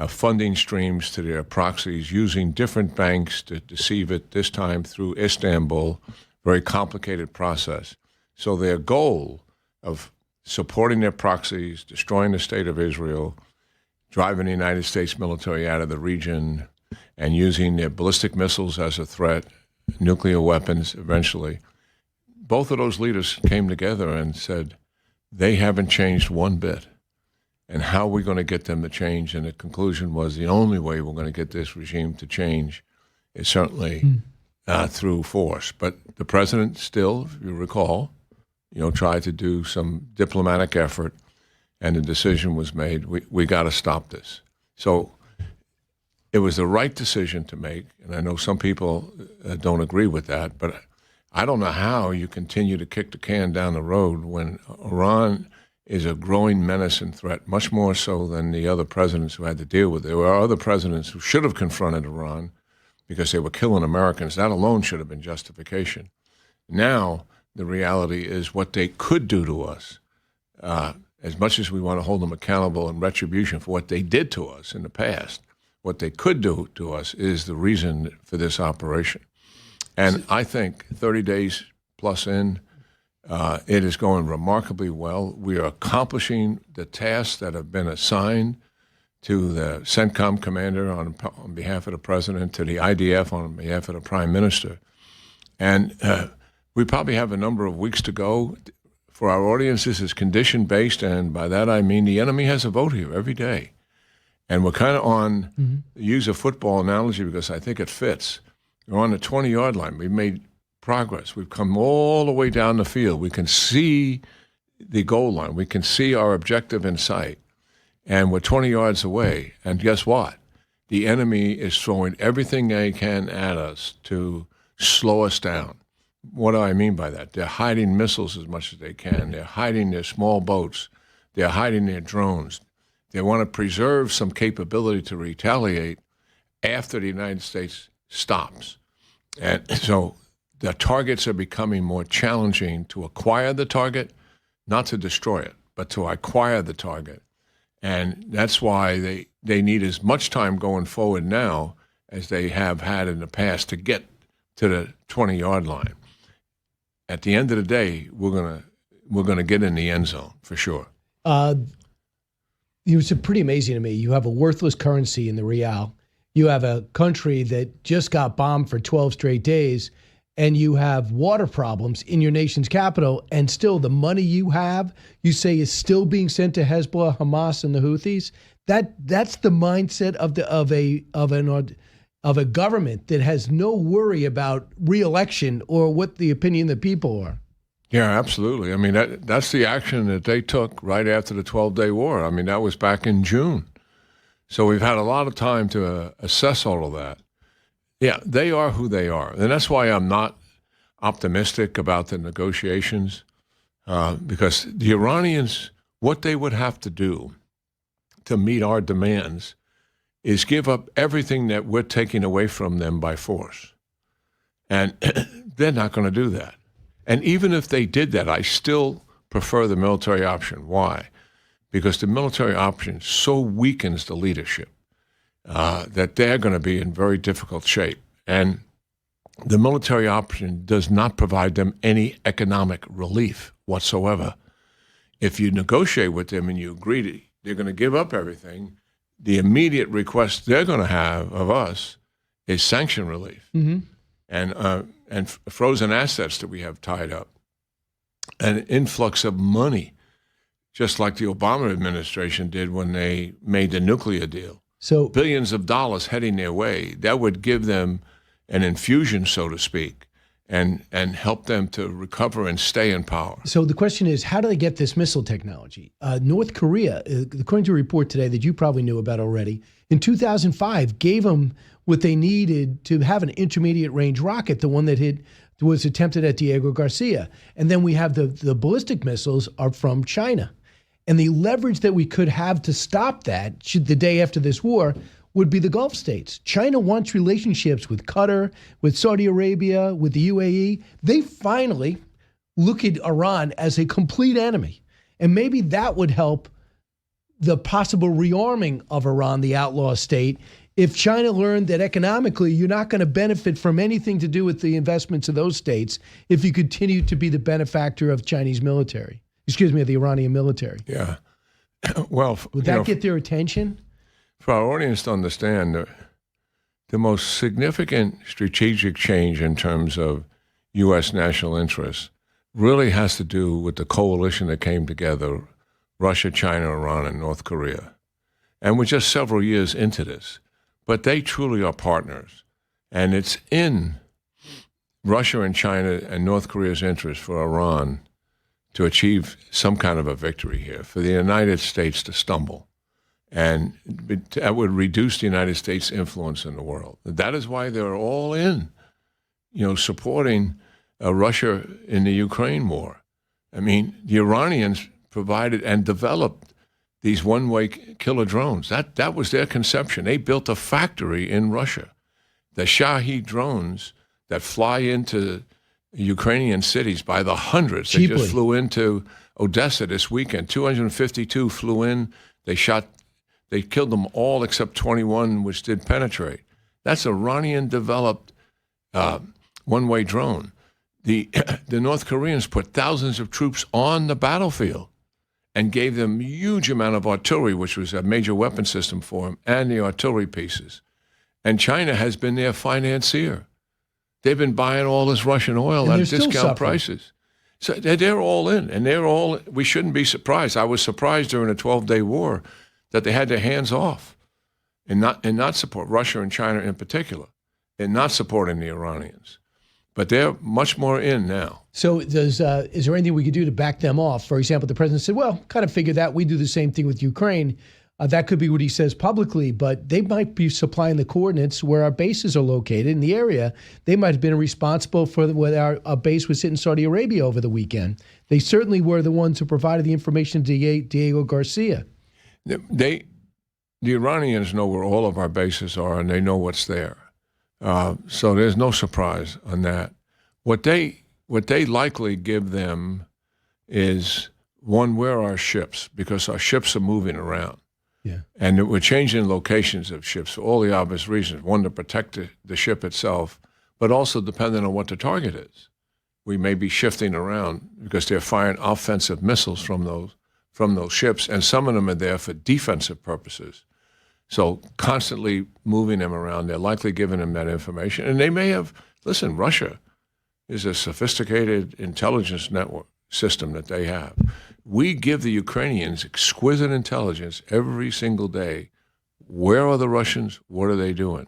funding streams to their proxies using different banks to deceive it, this time through Istanbul. Very complicated process. So their goal of supporting their proxies, destroying the state of Israel, driving the United States military out of the region, and using their ballistic missiles as a threat, nuclear weapons eventually. Both of those leaders came together and said, they haven't changed one bit. And how are we going to get them to change? And the conclusion was the only way we're going to get this regime to change is certainly through force. But the president still, if you recall, tried to do some diplomatic effort, and the decision was made, we got to stop this. So it was the right decision to make, and I know some people don't agree with that, but I don't know how you continue to kick the can down the road when Iran is a growing menace and threat, much more so than the other presidents who had to deal with it. There were other presidents who should have confronted Iran because they were killing Americans. That alone should have been justification. Now, the reality is what they could do to us, as much as we want to hold them accountable in retribution for what they did to us in the past, what they could do to us is the reason for this operation. And I think 30 days plus in, it is going remarkably well. We are accomplishing the tasks that have been assigned to the CENTCOM commander on behalf of the president, to the IDF on behalf of the prime minister. And we probably have a number of weeks to go. For our audience, this is condition-based, and by that I mean the enemy has a vote here every day. And we're kind of on, use a football analogy because I think it fits. We're on the 20-yard line. We've made progress. We've come all the way down the field. We can see the goal line. We can see our objective in sight. And we're 20 yards away. And guess what? The enemy is throwing everything they can at us to slow us down. What do I mean by that? They're hiding missiles as much as they can. They're hiding their small boats. They're hiding their drones. They want to preserve some capability to retaliate after the United States stops. And so the targets are becoming more challenging to acquire the target, not to destroy it, but to acquire the target. And that's why they need as much time going forward now as they have had in the past to get to the 20-yard line. At the end of the day, we're gonna get in the end zone for sure. It was pretty amazing to me. You have a worthless currency in the real. You have a country that just got bombed for 12 straight days, and you have water problems in your nation's capital, and still the money you have, you say, is still being sent to Hezbollah, Hamas, and the Houthis. That's the mindset of a government that has no worry about re-election or what the opinion of the people are. Yeah, absolutely. I mean, that's the action that they took right after the 12-day war. I mean, that was back in June. So we've had a lot of time to assess all of that. Yeah, they are who they are. And that's why I'm not optimistic about the negotiations, because the Iranians, what they would have to do to meet our demands is give up everything that we're taking away from them by force. And they're not going to do that. And even if they did that, I still prefer the military option. Why? Because the military option so weakens the leadership that they're going to be in very difficult shape. And the military option does not provide them any economic relief whatsoever. If you negotiate with them and you agree they're going to give up everything, the immediate request they're going to have of us is sanction relief. Mm-hmm. And frozen assets that we have tied up, an influx of money, just like the Obama administration did when they made the nuclear deal. So billions of dollars heading their way, that would give them an infusion, so to speak, and help them to recover and stay in power. So the question is, how do they get this missile technology? North Korea, according to a report today that you probably knew about already, in 2005 gave them what they needed to have an intermediate range rocket, the one that was attempted at Diego Garcia. And then we have the ballistic missiles are from China. And the leverage that we could have to stop that, the day after this war, would be the Gulf states. China wants relationships with Qatar, with Saudi Arabia, with the UAE. They finally look at Iran as a complete enemy. And maybe that would help the possible rearming of Iran, the outlaw state, if China learned that economically you're not going to benefit from anything to do with the investments of those states if you continue to be the benefactor of Chinese military. Excuse me, of the Iranian military. Yeah. Well, would that get their attention? For our audience to understand, the most significant strategic change in terms of U.S. national interests really has to do with the coalition that came together, Russia, China, Iran, and North Korea. And we're just several years into this. But they truly are partners. And it's in Russia and China and North Korea's interest for Iran to achieve some kind of a victory here, for the United States to stumble. And that would reduce the United States' influence in the world. That is why they're all in, supporting Russia in the Ukraine war. I mean, the Iranians provided and developed these one-way killer drones. That was their conception. They built a factory in Russia. The Shahed drones that fly into Ukrainian cities by the hundreds. Cheaply. They just flew into Odessa this weekend. 252 flew in. They killed them all except 21, which did penetrate. That's Iranian-developed one-way drone. The North Koreans put thousands of troops on the battlefield and gave them a huge amount of artillery, which was a major weapon system for them, and the artillery pieces. And China has been their financier. They've been buying all this Russian oil at discount prices. So they're all in, and we shouldn't be surprised. I was surprised during the 12-day war that they had their hands off and not support Russia and China in particular, and not supporting the Iranians. But they're much more in now. So is there anything we could do to back them off? For example, the president said, well, kind of figure that. We do the same thing with Ukraine. That could be what he says publicly, but they might be supplying the coordinates where our bases are located in the area. They might have been responsible for what our base was hitting Saudi Arabia over the weekend. They certainly were the ones who provided the information to Diego Garcia. The Iranians know where all of our bases are, and they know what's there. So there's no surprise on that. What they likely give them is, one, where are our ships? Because our ships are moving around. Yeah. And we're changing locations of ships for all the obvious reasons. One, to protect the ship itself, but also depending on what the target is. We may be shifting around because they're firing offensive missiles from those ships, and some of them are there for defensive purposes. So constantly moving them around, they're likely giving them that information. And they may have, listen, Russia is a sophisticated intelligence network system that they have. We give the Ukrainians exquisite intelligence every single day. Where are the Russians? What are they doing?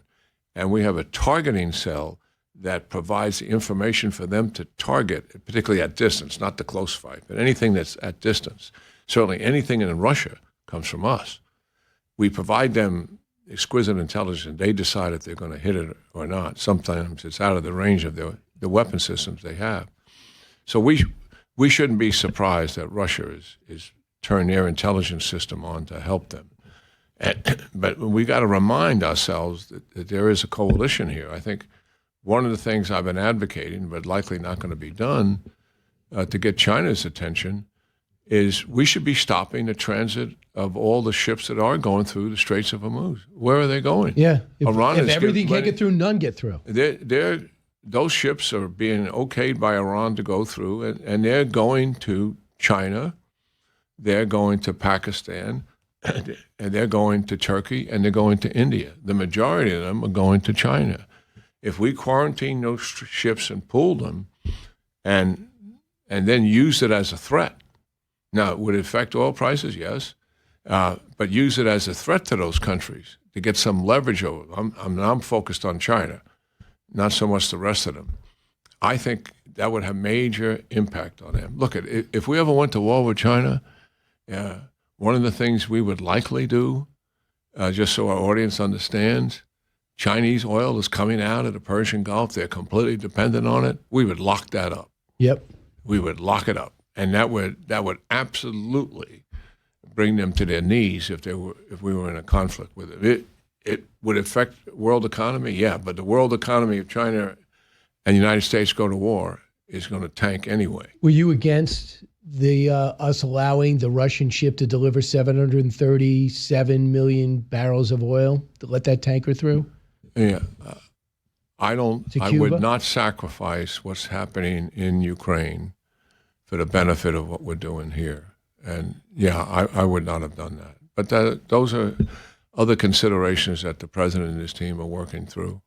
And we have a targeting cell that provides the information for them to target, particularly at distance, not the close fight, but anything that's at distance. Certainly anything in Russia comes from us. We provide them exquisite intelligence, and they decide if they're going to hit it or not. Sometimes it's out of the range of the weapon systems they have. So we shouldn't be surprised that Russia is turned their intelligence system on to help them. But we got to remind ourselves that there is a coalition here. I think one of the things I've been advocating, but likely not going to be done, to get China's attention, is we should be stopping the transit of all the ships that are going through the Straits of Hormuz. Where are they going? Yeah. If Iran everything can't get through, none get through. Those ships are being okayed by Iran to go through, and they're going to China, they're going to Pakistan, and they're going to Turkey, and they're going to India. The majority of them are going to China. If we quarantine those ships and pool them, and then use it as a threat, now, would it affect oil prices? Yes. But use it as a threat to those countries to get some leverage over them. I'm focused on China, not so much the rest of them. I think that would have major impact on them. Look, if we ever went to war with China, one of the things we would likely do, just so our audience understands, Chinese oil is coming out of the Persian Gulf. They're completely dependent on it. We would lock that up. Yep. We would lock it up. And that would absolutely bring them to their knees if we were in a conflict with it. It would affect world economy, yeah, but the world economy of China and the United States go to war is going to tank anyway. Were you against us allowing the Russian ship to deliver 737 million barrels of oil to let that tanker through? Yeah, I would not sacrifice what's happening in Ukraine for the benefit of what we're doing here. And yeah, I would not have done that. But those are other considerations that the president and his team are working through,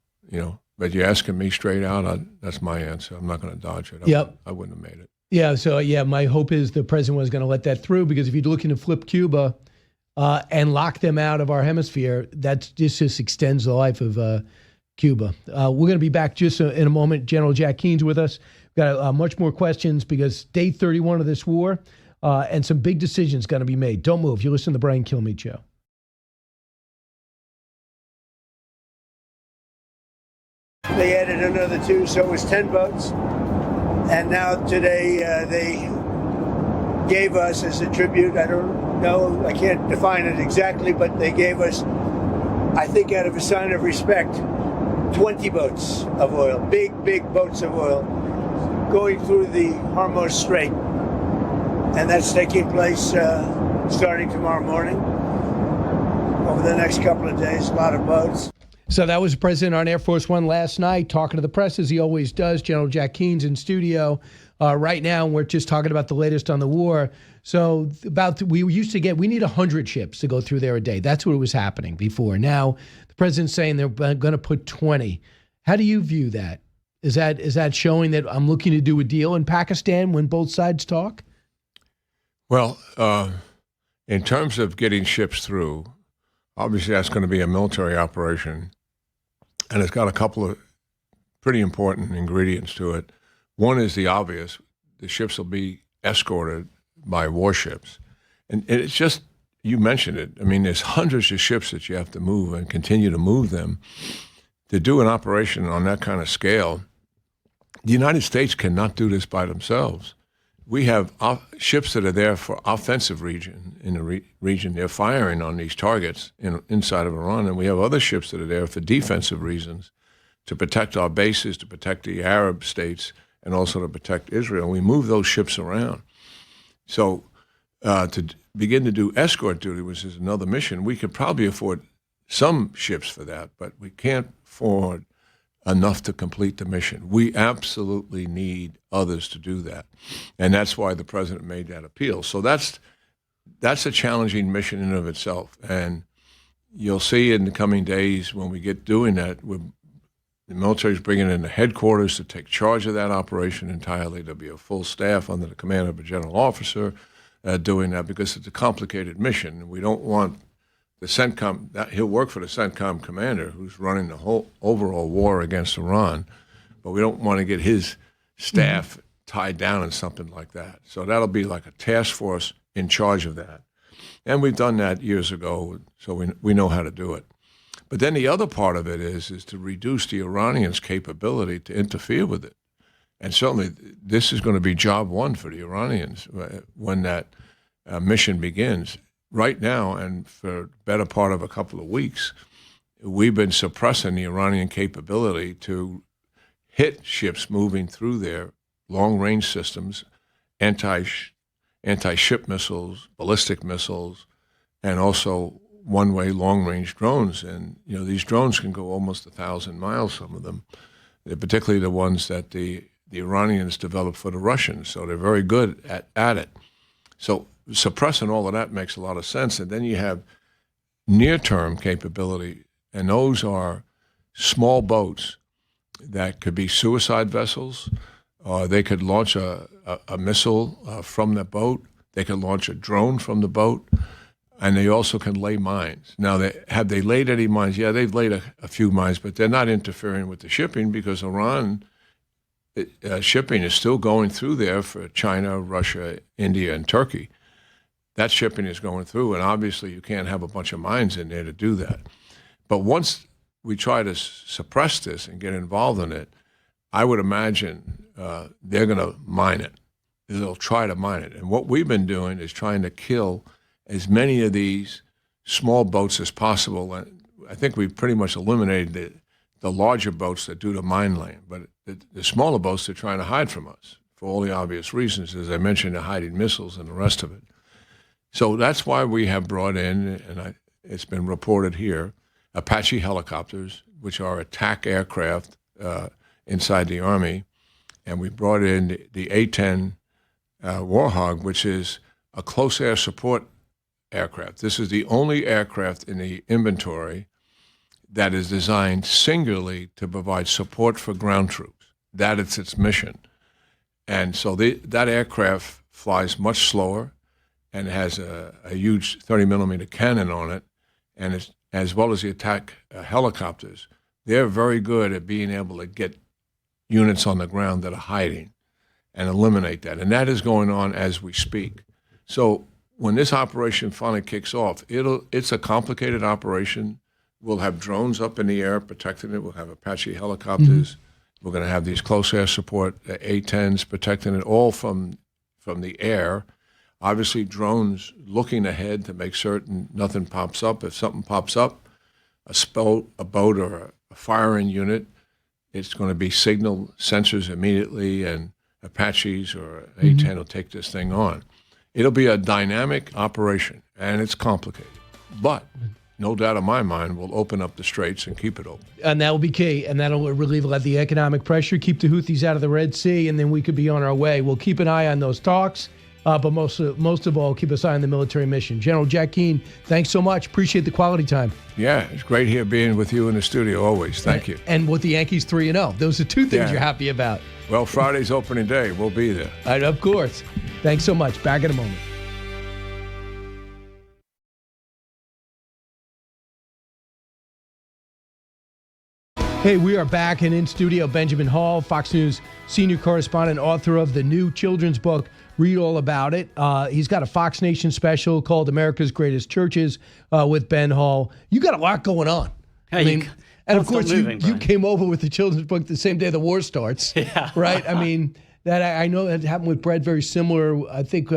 But you're asking me straight out, that's my answer. I'm not going to dodge it. I woun't have made it. Yeah, so my hope is the president was going to let that through, because if you're looking to flip Cuba and lock them out of our hemisphere, this just extends the life of Cuba. We're going to be back just in a moment. General Jack Keane's with us. We've got much more questions because day 31 of this war and some big decisions going to be made. Don't move. You listen to the Brian Kilmeade Show. They added another 2, so it was 10 boats. And now today they gave us as a tribute, I don't know, I can't define it exactly, but they gave us, I think out of a sign of respect, 20 boats of oil, big boats of oil, going through the Hormuz Strait. And that's taking place starting tomorrow morning. Over the next couple of days, a lot of boats. So that was the president on Air Force One last night, talking to the press as he always does. General Jack Keane's in studio right now, and we're just talking about the latest on the war. So we need 100 ships to go through there a day. That's what was happening before. Now the president's saying they're going to put 20. How do you view that? Is that showing that I'm looking to do a deal in Pakistan when both sides talk? Well, in terms of getting ships through, obviously that's going to be a military operation. And it's got a couple of pretty important ingredients to it. One is the obvious. The ships will be escorted by warships. And it's just, you mentioned it. I mean, there's hundreds of ships that you have to move and continue to move them. To do an operation on that kind of scale, the United States cannot do this by themselves. We have ships that are there for offensive region in the region. They're firing on these targets inside of Iran, and we have other ships that are there for defensive reasons, to protect our bases, to protect the Arab states, and also to protect Israel. We move those ships around. So to begin to do escort duty, which is another mission, we could probably afford some ships for that, but we can't afford enough to complete the mission. We absolutely need others to do that. And that's why the president made that appeal. So that's a challenging mission in and of itself. And you'll see in the coming days when we get doing that, the military is bringing in the headquarters to take charge of that operation entirely. There'll be a full staff under the command of a general officer doing that because it's a complicated mission. We don't want the CENTCOM, he'll work for the CENTCOM commander who's running the whole overall war against Iran, but we don't want to get his staff tied down in something like that. So that'll be like a task force in charge of that. And we've done that years ago, so we know how to do it. But then the other part of it is to reduce the Iranians' capability to interfere with it. And certainly this is going to be job one for the Iranians when that mission begins. Right now, and for the better part of a couple of weeks, we've been suppressing the Iranian capability to hit ships moving through their long-range systems, anti-ship missiles, ballistic missiles, and also one-way long-range drones. And, these drones can go almost 1,000 miles, some of them, particularly the ones that the Iranians developed for the Russians. So they're very good at it. So suppressing all of that makes a lot of sense. And then you have near-term capability, and those are small boats that could be suicide vessels. They could launch a missile from the boat. They could launch a drone from the boat. And they also can lay mines. Now, have they laid any mines? Yeah, they've laid a few mines, but they're not interfering with the shipping because Iran shipping is still going through there for China, Russia, India, and Turkey. That shipping is going through, and obviously you can't have a bunch of mines in there to do that. But once we try to suppress this and get involved in it, I would imagine they're going to mine it. They'll try to mine it. And what we've been doing is trying to kill as many of these small boats as possible. And I think we've pretty much eliminated the larger boats that do the mine laying. But the smaller boats, they're trying to hide from us for all the obvious reasons. As I mentioned, they're hiding missiles and the rest of it. So that's why we have brought in, and it's been reported here, Apache helicopters, which are attack aircraft inside the Army. And we brought in the A-10 Warhog, which is a close air support aircraft. This is the only aircraft in the inventory that is designed singularly to provide support for ground troops. That is its mission. And so that aircraft flies much slower and has a huge 30-millimeter cannon on it, and as well as the attack helicopters. They're very good at being able to get units on the ground that are hiding and eliminate that. And that is going on as we speak. So when this operation finally kicks off, it's a complicated operation. We'll have drones up in the air protecting it. We'll have Apache helicopters. We're going to have these close air support A-10s protecting it all from the air. Obviously, drones looking ahead to make certain nothing pops up. If something pops up, a boat or a firing unit, it's going to be signal sensors immediately, and Apaches or A-10 will take this thing on. It'll be a dynamic operation, and it's complicated. But no doubt in my mind, we'll open up the straits and keep it open. And that will be key, and that'll relieve the economic pressure, keep the Houthis out of the Red Sea, and then we could be on our way. We'll keep an eye on those talks, but most of all, keep us eye on the military mission. General Jack Keane, thanks so much. Appreciate the quality time. Yeah, it's great here being with you in the studio always. Thank you. And with the Yankees 3-0. Those are two things you're happy about. Well, Friday's opening day. We'll be there. Of course. Thanks so much. Back in a moment. Hey, we are back and in studio. Benjamin Hall, Fox News senior correspondent, author of the new children's book. Read all about it. He's got a Fox Nation special called America's Greatest Churches with Ben Hall. You got a lot going on. Hey, I mean, and of course, you came over with the children's book the same day the war starts. Yeah. Right? I mean, that I know that happened with Brett, very similar. I think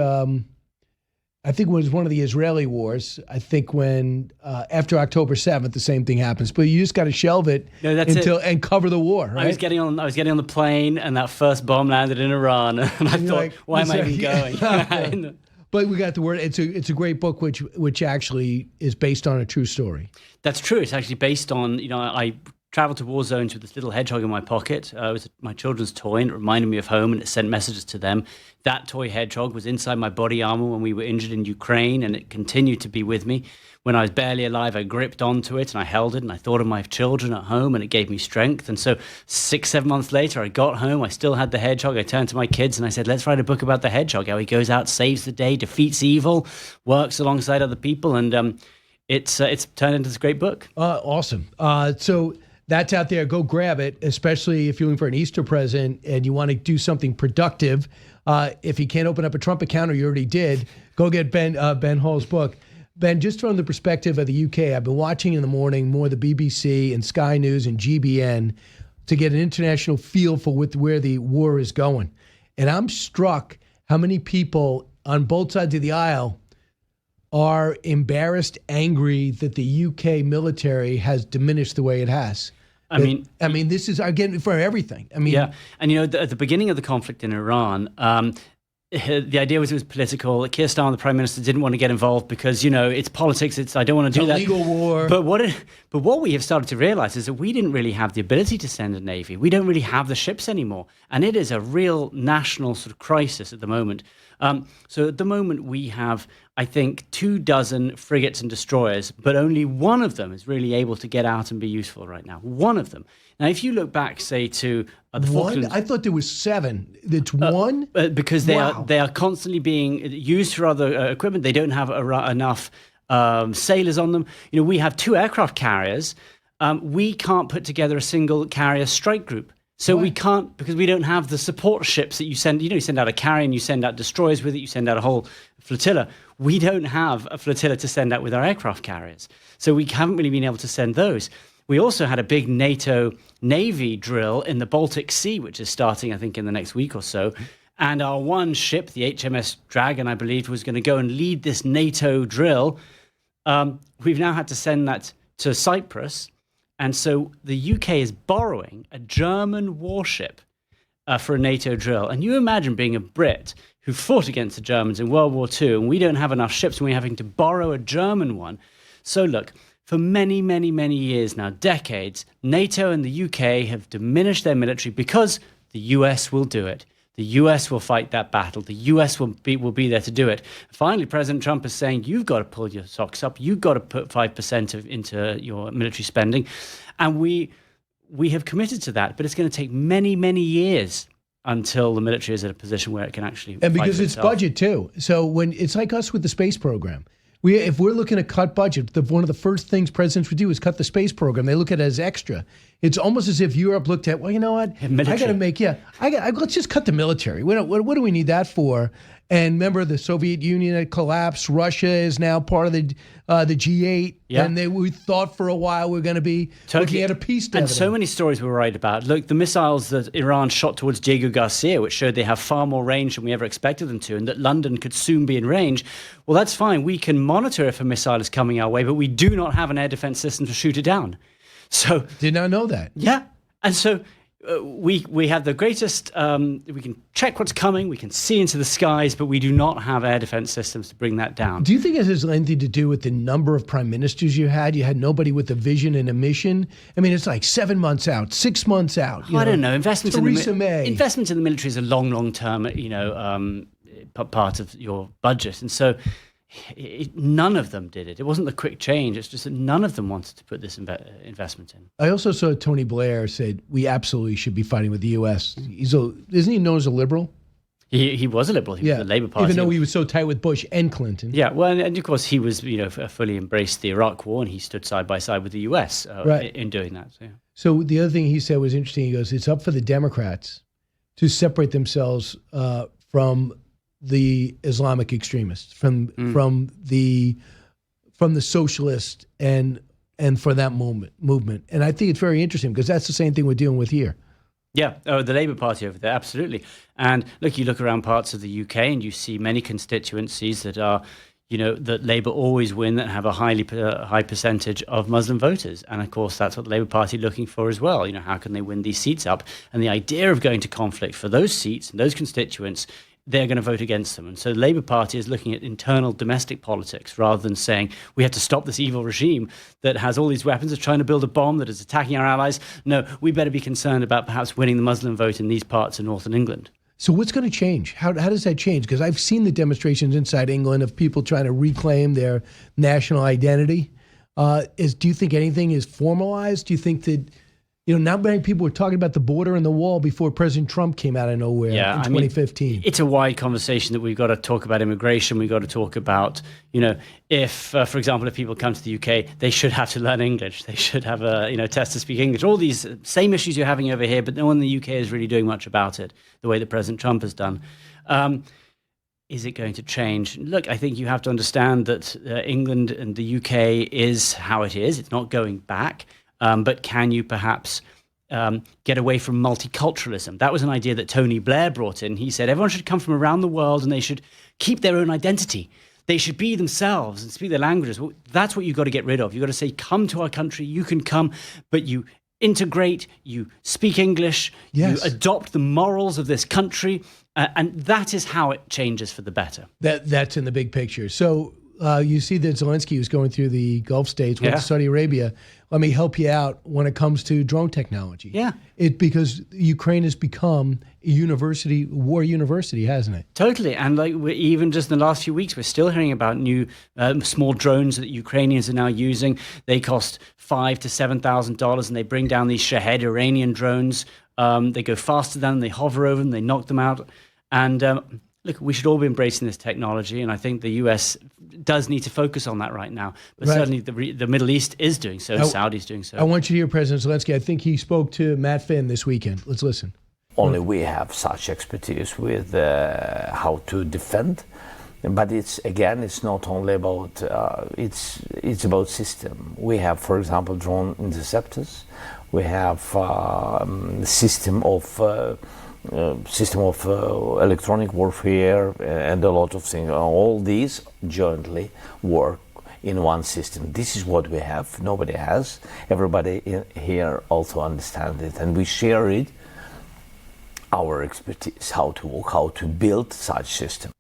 I think it was one of the Israeli wars. I think when after October 7th, the same thing happens. But you just got to shelve it and cover the war. Right? I was getting on the plane, and that first bomb landed in Iran, and I thought, like, why am I even going? But we got the word. It's a great book, which actually is based on a true story. That's true. It's actually based on, I traveled to war zones with this little hedgehog in my pocket. It was my children's toy, and it reminded me of home, and it sent messages to them. That toy hedgehog was inside my body armor when we were injured in Ukraine, and it continued to be with me. When I was barely alive, I gripped onto it, and I held it, and I thought of my children at home, and it gave me strength. And so 6-7 months later, I got home, I still had the hedgehog. I turned to my kids, and I said, let's write a book about the hedgehog, how he goes out, saves the day, defeats evil, works alongside other people, and it's turned into this great book. Awesome. So that's out there. Go grab it, especially if you're looking for an Easter present and you want to do something productive. If you can't open up a Trump account, or you already did, go get Ben Hall's book. Ben, just from the perspective of the UK, I've been watching in the morning more the BBC and Sky News and GBN to get an international feel for where the war is going. And I'm struck how many people on both sides of the aisle are embarrassed, angry that the UK military has diminished the way it has. I mean, this is, again, for everything. Yeah. And, at the beginning of the conflict in Iran, the idea was it was political. Keir Starmer, the prime minister, didn't want to get involved because, it's politics. I don't want to do that. Legal war. But what we have started to realize is that we didn't really have the ability to send a navy. We don't really have the ships anymore. And it is a real national sort of crisis at the moment. So at the moment we have, I think, 24 frigates and destroyers, but only one of them is really able to get out and be useful right now. One of them. Now, if you look back, say, to the Falklands... I thought there was 7. It's one? Because they are constantly being used for other equipment. They don't have enough sailors on them. We have 2 aircraft carriers. We can't put together a single carrier strike group. So we can't, because we don't have the support ships that you send. You send out a carrier and you send out destroyers with it. You send out a whole flotilla. We don't have a flotilla to send out with our aircraft carriers. So we haven't really been able to send those. We also had a big NATO Navy drill in the Baltic Sea, which is starting, I think, in the next week or so. And our one ship, the HMS Dragon, I believe, was going to go and lead this NATO drill. We've now had to send that to Cyprus. And so the UK is borrowing a German warship for a NATO drill. And you imagine being a Brit who fought against the Germans in World War II, and we don't have enough ships, and we're having to borrow a German one. So look, for many, many, many years now, decades, NATO and the UK have diminished their military because the US will do it. The US will fight that battle. The US will be there to do it. Finally, President Trump is saying, you've got to pull your socks up. You've got to put 5% into your military spending. And we have committed to that, but it's going to take many, many years until the military is in a position where it can actually And because fight it's itself. budget, too. So when it's like us with the space program. If we're looking to cut budget, one of the first things presidents would do is cut the space program. They look at it as extra. It's almost as if Europe looked at, well, you know what? Military. I got to make, let's just cut the military. What do we need that for? And remember, the Soviet Union had collapsed. Russia is now part of the G8. Yeah. And we thought for a while we were going to be looking at a peace dividend. And so many stories we were right about. Look, the missiles that Iran shot towards Diego Garcia, which showed they have far more range than we ever expected them to, and that London could soon be in range. Well, that's fine. We can monitor if a missile is coming our way, but we do not have an air defense system to shoot it down. So did not know that. Yeah. And so we have the greatest, we can check what's coming, we can see into the skies, but we do not have air defense systems to bring that down. Do you think it has anything to do with the number of prime ministers you had? You had nobody with a vision and a mission. I mean, it's like 7 months out, 6 months out. I don't know. Investment Theresa May. Investment in the military is a long term, part of your budget. And so none of them did it. It wasn't the quick change. It's just that none of them wanted to put this investment in. I also saw Tony Blair said, we absolutely should be fighting with the U.S. Isn't he known as a liberal? He was a liberal. He was the Labour Party. Even though he was so tight with Bush and Clinton. Yeah, well, and of course he was, fully embraced the Iraq War, and he stood side by side with the U.S. In doing that. So the other thing he said was interesting. He goes, it's up for the Democrats to separate themselves from the Islamic extremists, from the socialists and for that movement. And I think it's very interesting because that's the same thing we're dealing with here. Yeah, the Labour Party over there, absolutely. And look, you look around parts of the UK and you see many constituencies that are, that Labour always win and have a high percentage of Muslim voters. And of course, that's what the Labour Party are looking for as well. How can they win these seats up? And the idea of going to conflict for those seats and those constituents, they're going to vote against them. And so the Labour Party is looking at internal domestic politics rather than saying we have to stop this evil regime that has all these weapons, is trying to build a bomb, that is attacking our allies. No, we better be concerned about perhaps winning the Muslim vote in these parts of northern England. So what's going to change? How does that change? Because I've seen the demonstrations inside England of people trying to reclaim their national identity. Do you think anything is formalized? Do you think that, not many people were talking about the border and the wall before President Trump came out of nowhere in 2015? It's a wide conversation that we've got to talk about immigration. We've got to talk about, if, for example, if people come to the UK, they should have to learn English. They should have a, test to speak English. All these same issues you're having over here, but no one in the UK is really doing much about it, the way that President Trump has done. Is it going to change? Look, I think you have to understand that England and the UK is how it is. It's not going back. But can you perhaps get away from multiculturalism? That was an idea that Tony Blair brought in. He said everyone should come from around the world and they should keep their own identity. They should be themselves and speak their languages. Well, that's what you've got to get rid of. You've got to say, come to our country, you can come, but you integrate, you speak English, you adopt the morals of this country, and that is how it changes for the better. That's in the big picture. So you see that Zelensky was going through the Gulf states, went to Saudi Arabia. Let me help you out when it comes to drone technology. Yeah. Because Ukraine has become a war university, hasn't it? Totally. And even just in the last few weeks, we're still hearing about new small drones that Ukrainians are now using. They cost $5,000 to $7,000 and they bring down these Shahed Iranian drones. They go faster than them, they hover over them, they knock them out. And look, we should all be embracing this technology, and I think the US does need to focus on that right now. But certainly the Middle East is doing so, Saudi's doing so. I want you to hear President Zelensky. I think he spoke to Matt Finn this weekend. Let's listen. Only we have such expertise with how to defend. But it's not only about, it's about system. We have, for example, drone interceptors. We have system of electronic warfare and a lot of things. All these jointly work in one system. This is what we have. Nobody has. Everybody here also understands it, and we share it. Our expertise, how to build such system.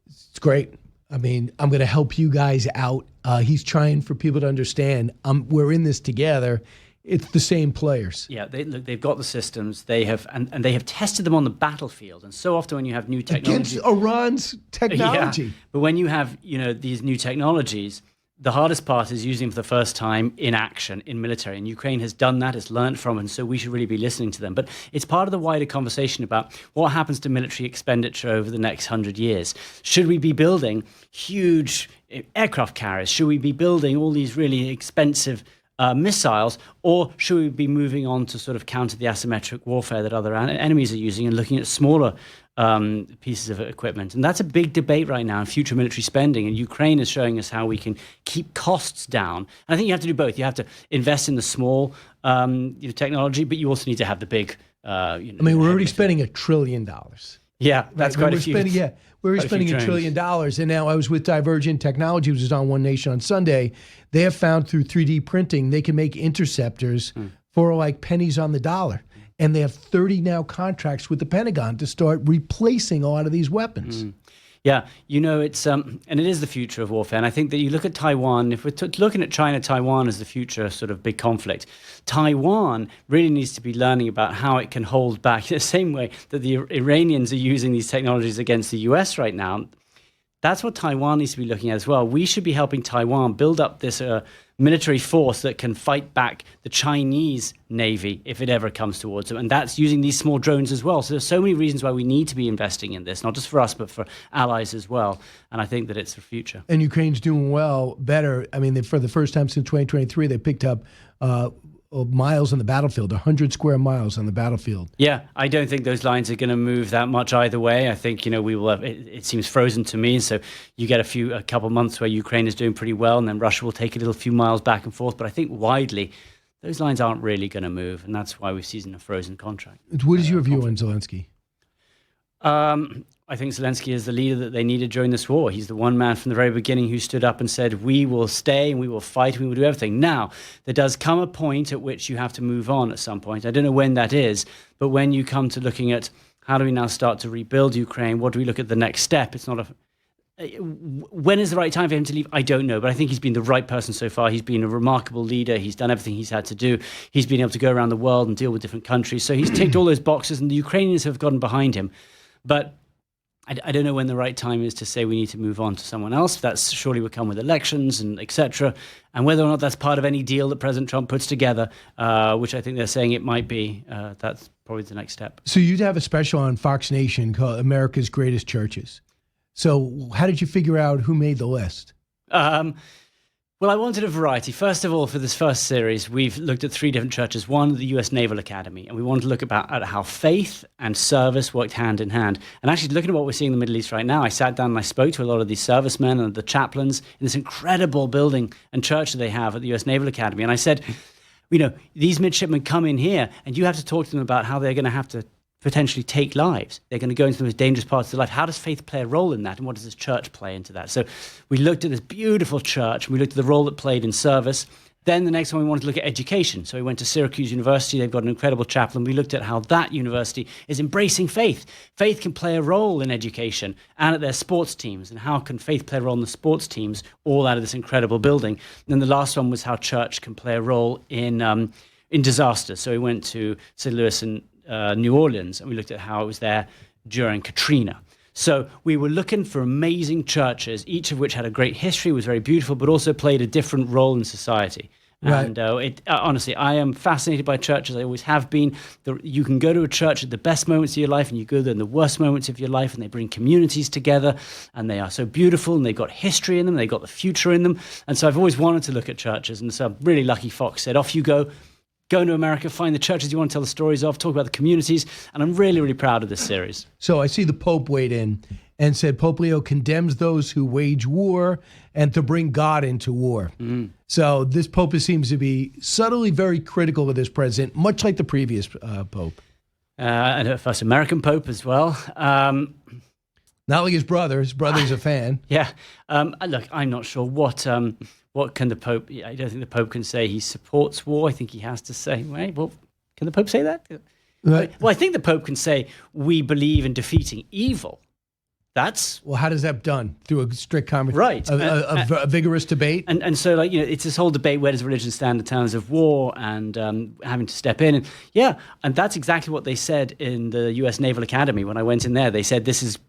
It's great. I mean, I'm going to help you guys out. He's trying for people to understand. We're in this together. It's the same players. Yeah, they've got the systems. They have, and they have tested them on the battlefield. And so often when you have new technology, against Iran's technology. Yeah, but when you have these new technologies, the hardest part is using them for the first time in action, in military. And Ukraine has done that, has learned from it, and so we should really be listening to them. But it's part of the wider conversation about what happens to military expenditure over the next 100 years. Should we be building huge aircraft carriers? Should we be building all these really expensive missiles, or should we be moving on to sort of counter the asymmetric warfare that other enemies are using and looking at smaller pieces of equipment? And that's a big debate right now in future military spending. And Ukraine is showing us how we can keep costs down. And I think you have to do both. You have to invest in the small technology, but you also need to have the big. I mean, we're already spending $1 trillion. Yeah, that's quite a few. We're already spending $1 trillion. And now I was with Divergent Technology, which was on One Nation on Sunday. They have found through 3D printing, they can make interceptors for like pennies on the dollar. And they have 30 now contracts with the Pentagon to start replacing a lot of these weapons. Yeah, it's and it is the future of warfare. And I think that you look at Taiwan, if we're looking at China, Taiwan as the future sort of big conflict, Taiwan really needs to be learning about how it can hold back the same way that the Iranians are using these technologies against the US right now. That's what Taiwan needs to be looking at as well. We should be helping Taiwan build up this military force that can fight back the Chinese Navy if it ever comes towards them. And that's using these small drones as well. So there's so many reasons why we need to be investing in this, not just for us, but for allies as well. And I think that it's the future. And Ukraine's doing better. I mean, for the first time since 2023, they picked up miles on the battlefield, 100 square miles on the battlefield. Yeah, I don't think those lines are going to move that much either way. I think, we will have, it seems frozen to me. So you get a couple months where Ukraine is doing pretty well, and then Russia will take a few miles back and forth. But I think widely, those lines aren't really going to move. And that's why we've seen a frozen contract. What is your view on Zelensky? I think Zelensky is the leader that they needed during this war. He's the one man from the very beginning who stood up and said, we will stay and we will fight and we will do everything. Now, there does come a point at which you have to move on at some point. I don't know when that is, but when you come to looking at how do we now start to rebuild Ukraine, what do we look at the next step? It's not when is the right time for him to leave? I don't know, but I think he's been the right person so far. He's been a remarkable leader. He's done everything he's had to do. He's been able to go around the world and deal with different countries. So he's ticked all those boxes, and the Ukrainians have gotten behind him. But I don't know when the right time is to say we need to move on to someone else. That's surely will come with elections and etc. And whether or not that's part of any deal that President Trump puts together, which I think they're saying it might be, that's probably the next step. So you'd have a special on Fox Nation called America's Greatest Churches. So how did you figure out who made the list? Well, I wanted a variety. First of all, for this first series, we've looked at 3 different churches. One, the U.S. Naval Academy, and we wanted to look at how faith and service worked hand in hand. And actually, looking at what we're seeing in the Middle East right now, I sat down and I spoke to a lot of these servicemen and the chaplains in this incredible building and church that they have at the U.S. Naval Academy. And I said, these midshipmen come in here, and you have to talk to them about how they're going to have to potentially take lives. They're going to go into the most dangerous parts of their life. How does faith play a role in that? And what does this church play into that? So we looked at this beautiful church, and we looked at the role it played in service. Then the next one, we wanted to look at education. So we went to Syracuse University. They've got an incredible chaplain. We looked at how that university is embracing faith. Faith can play a role in education and at their sports teams. And how can faith play a role in the sports teams, all out of this incredible building? And then the last one was how church can play a role in disasters. So we went to St. Louis and New Orleans, and we looked at how it was there during Katrina. So we were looking for amazing churches, each of which had a great history, was very beautiful, but also played a different role in society. Right. And honestly, I am fascinated by churches. I always have been. You can go to a church at the best moments of your life, and you go there in the worst moments of your life, and they bring communities together, and they are so beautiful, and they've got history in them, they've got the future in them. And so I've always wanted to look at churches, and so I'm really lucky Fox said, off you go. Go into America, find the churches you want to tell the stories of, talk about the communities, and I'm really, really proud of this series. So I see the Pope weighed in and said Pope Leo condemns those who wage war and to bring God into war. So this Pope seems to be subtly very critical of this president, much like the previous Pope. And a first American Pope as well. Not like his brother. His brother's a fan. Yeah. Look, I'm not sure what can the Pope... I don't think the Pope can say he supports war. I think he has to say, well, can the Pope say that? Right. Well, I think the Pope can say, we believe in defeating evil. That's... Well, how does that done? Through a strict conversation? Right. A vigorous debate? And so, it's this whole debate, where does religion stand in terms of war and having to step in? And that's exactly what they said in the U.S. Naval Academy. When I went in there, they said, this is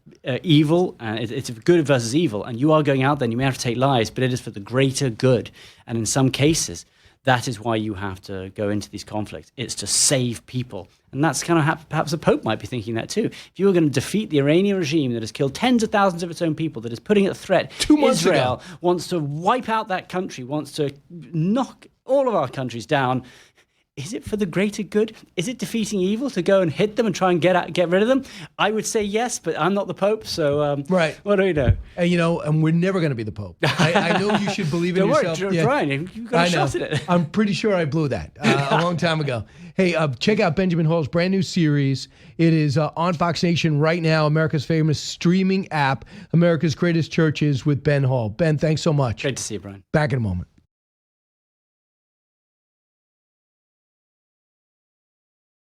evil, and it's good versus evil, and you are going out there and you may have to take lives, but it is for the greater good. And in some cases, that is why you have to go into these conflicts. It's to save people. And that's kind of perhaps the Pope might be thinking that too. If you were going to defeat the Iranian regime that has killed tens of thousands of its own people, that is putting at threat, 2 months Israel ago. wants to wipe out that country, wants to knock all of our countries down. Is it for the greater good? Is it defeating evil to go and hit them and try and get rid of them? I would say yes, but I'm not the Pope, so right. What do we know? And we're never going to be the Pope. I know you should believe in yourself. Don't worry, Brian, you've got a shot at it. I'm pretty sure I blew that a long time ago. Hey, check out Benjamin Hall's brand new series. It is on Fox Nation right now, America's famous streaming app, America's Greatest Churches with Ben Hall. Ben, thanks so much. Great to see you, Brian. Back in a moment.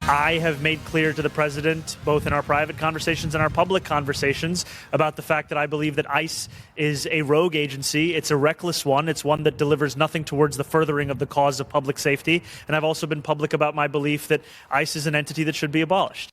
I have made clear to the president, both in our private conversations and our public conversations, about the fact that I believe that ICE is a rogue agency. It's a reckless one. It's one that delivers nothing towards the furthering of the cause of public safety. And I've also been public about my belief that ICE is an entity that should be abolished.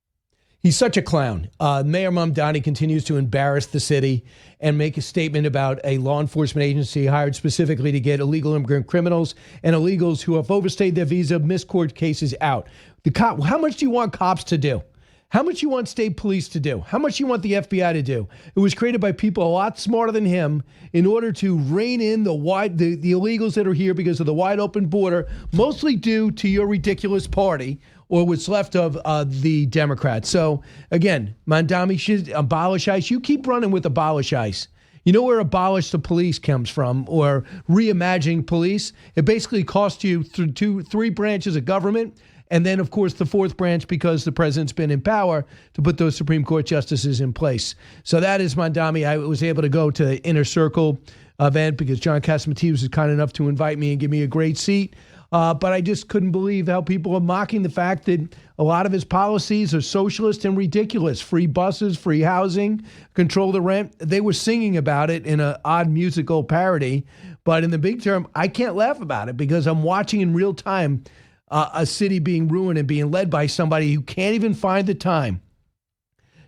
He's such a clown. Mayor Mamdani continues to embarrass the city and make a statement about a law enforcement agency hired specifically to get illegal immigrant criminals and illegals who have overstayed their visa, missed court cases out. How much do you want cops to do? How much you want state police to do? How much you want the FBI to do? It was created by people a lot smarter than him in order to rein in the illegals that are here because of the wide open border, mostly due to your ridiculous party or what's left of the Democrats. So again, Mamdani should abolish ICE. You keep running with abolish ICE. You know where abolish the police comes from, or reimagining police? It basically costs you through 3 branches of government And then, of course, the fourth branch, because the president's been in power, to put those Supreme Court justices in place. So that is Mandami. I was able to go to the Inner Circle event because John Catsimatidis was kind enough to invite me and give me a great seat. But I just couldn't believe how people are mocking the fact that a lot of his policies are socialist and ridiculous. Free buses, free housing, control the rent. They were singing about it in an odd musical parody. But in the big term, I can't laugh about it because I'm watching in real time a city being ruined and being led by somebody who can't even find the time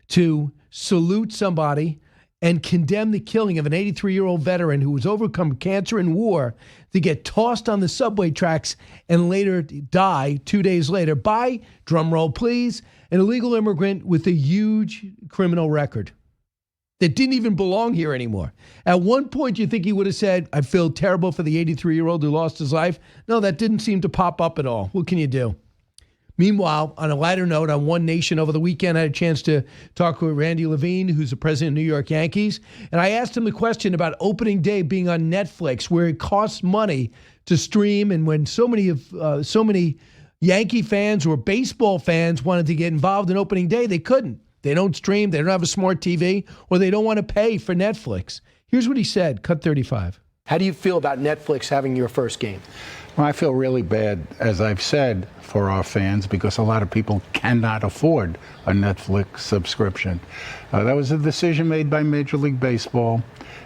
to salute somebody and condemn the killing of an 83-year-old veteran who was overcome cancer in war to get tossed on the subway tracks and later die 2 days later by, drumroll please, an illegal immigrant with a huge criminal record that didn't even belong here anymore. At one point, you think he would have said, I feel terrible for the 83-year-old who lost his life. No, that didn't seem to pop up at all. What can you do? Meanwhile, on a lighter note, on One Nation over the weekend, I had a chance to talk with Randy Levine, who's the president of the New York Yankees. And I asked him the question about opening day being on Netflix, where it costs money to stream. And when so many Yankee fans or baseball fans wanted to get involved in opening day, they couldn't. They don't stream, they don't have a smart TV, or they don't want to pay for Netflix. Here's what he said, cut 35. How do you feel about Netflix having your first game? Well, I feel really bad, as I've said, for our fans because a lot of people cannot afford a Netflix subscription. That was a decision made by Major League Baseball.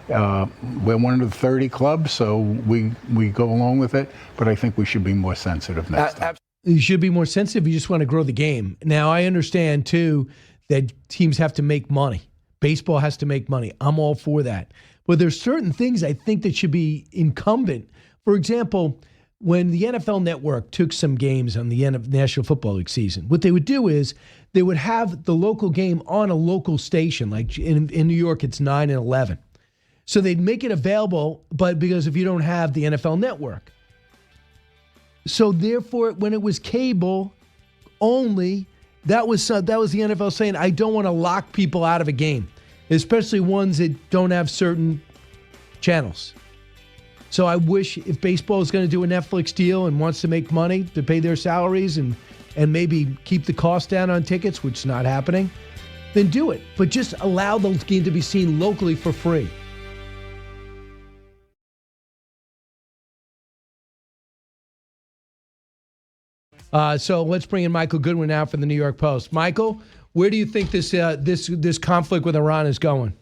We're one of the 30 clubs, so we go along with it, but I think we should be more sensitive next time. You should be more sensitive. You just want to grow the game. Now, I understand, too, that teams have to make money. Baseball has to make money. I'm all for that. But there's certain things I think that should be incumbent. For example, when the NFL Network took some games on the end of National Football League season, what they would do is they would have the local game on a local station. Like in New York, it's 9 and 11. So they'd make it available, but because if you don't have the NFL Network. So therefore, when it was cable only, that was the NFL saying, I don't want to lock people out of a game, especially ones that don't have certain channels. So I wish if baseball is going to do a Netflix deal and wants to make money to pay their salaries and maybe keep the cost down on tickets, which is not happening, then do it. But just allow those games to be seen locally for free. So let's bring in Michael Goodwin now from the New York Post. Michael, where do you think this conflict with Iran is going?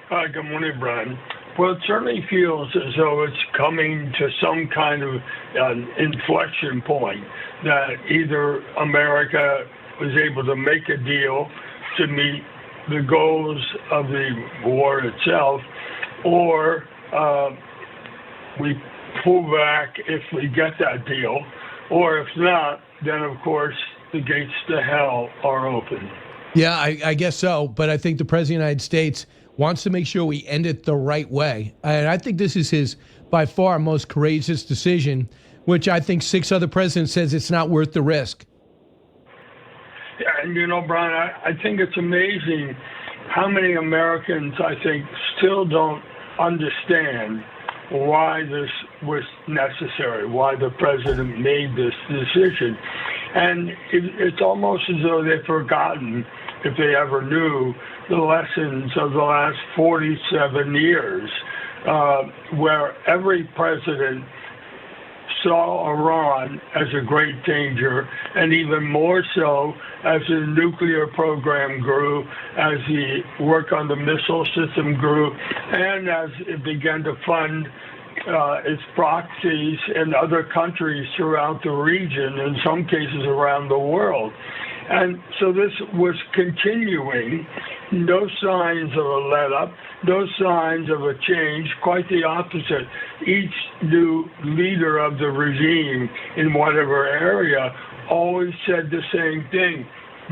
Good morning, Brian. Well, it certainly feels as though it's coming to some kind of inflection point that either America was able to make a deal to meet the goals of the war itself, or we pull back if we get that deal, or if not, then of course the gates to hell are open. Yeah, I guess so. But I think the President of the United States wants to make sure we end it the right way. And I think this is his, by far, most courageous decision, which I think 6 other presidents says it's not worth the risk. Yeah, and you know, Brian, I think it's amazing how many Americans, I think, still don't understand why this was necessary, why the president made this decision. And it's almost as though they've forgotten, if they ever knew, the lessons of the last 47 years, where every president saw Iran as a great danger, and even more so as the nuclear program grew, as the work on the missile system grew, and as it began to fund its proxies in other countries throughout the region, in some cases around the world. And so this was continuing, no signs of a let-up, no signs of a change, quite the opposite. Each new leader of the regime in whatever area always said the same thing: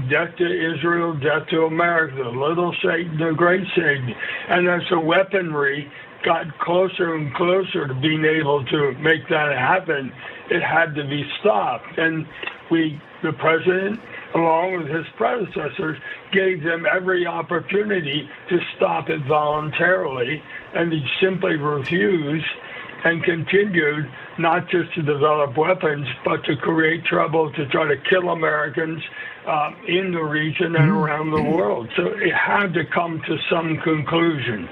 death to Israel, death to America, the little Satan, the great Satan. And as the weaponry got closer and closer to being able to make that happen, it had to be stopped. And the president, along with his predecessors, gave them every opportunity to stop it voluntarily, and he simply refused and continued not just to develop weapons, but to create trouble, to try to kill Americans in the region and around the world. So it had to come to some conclusion.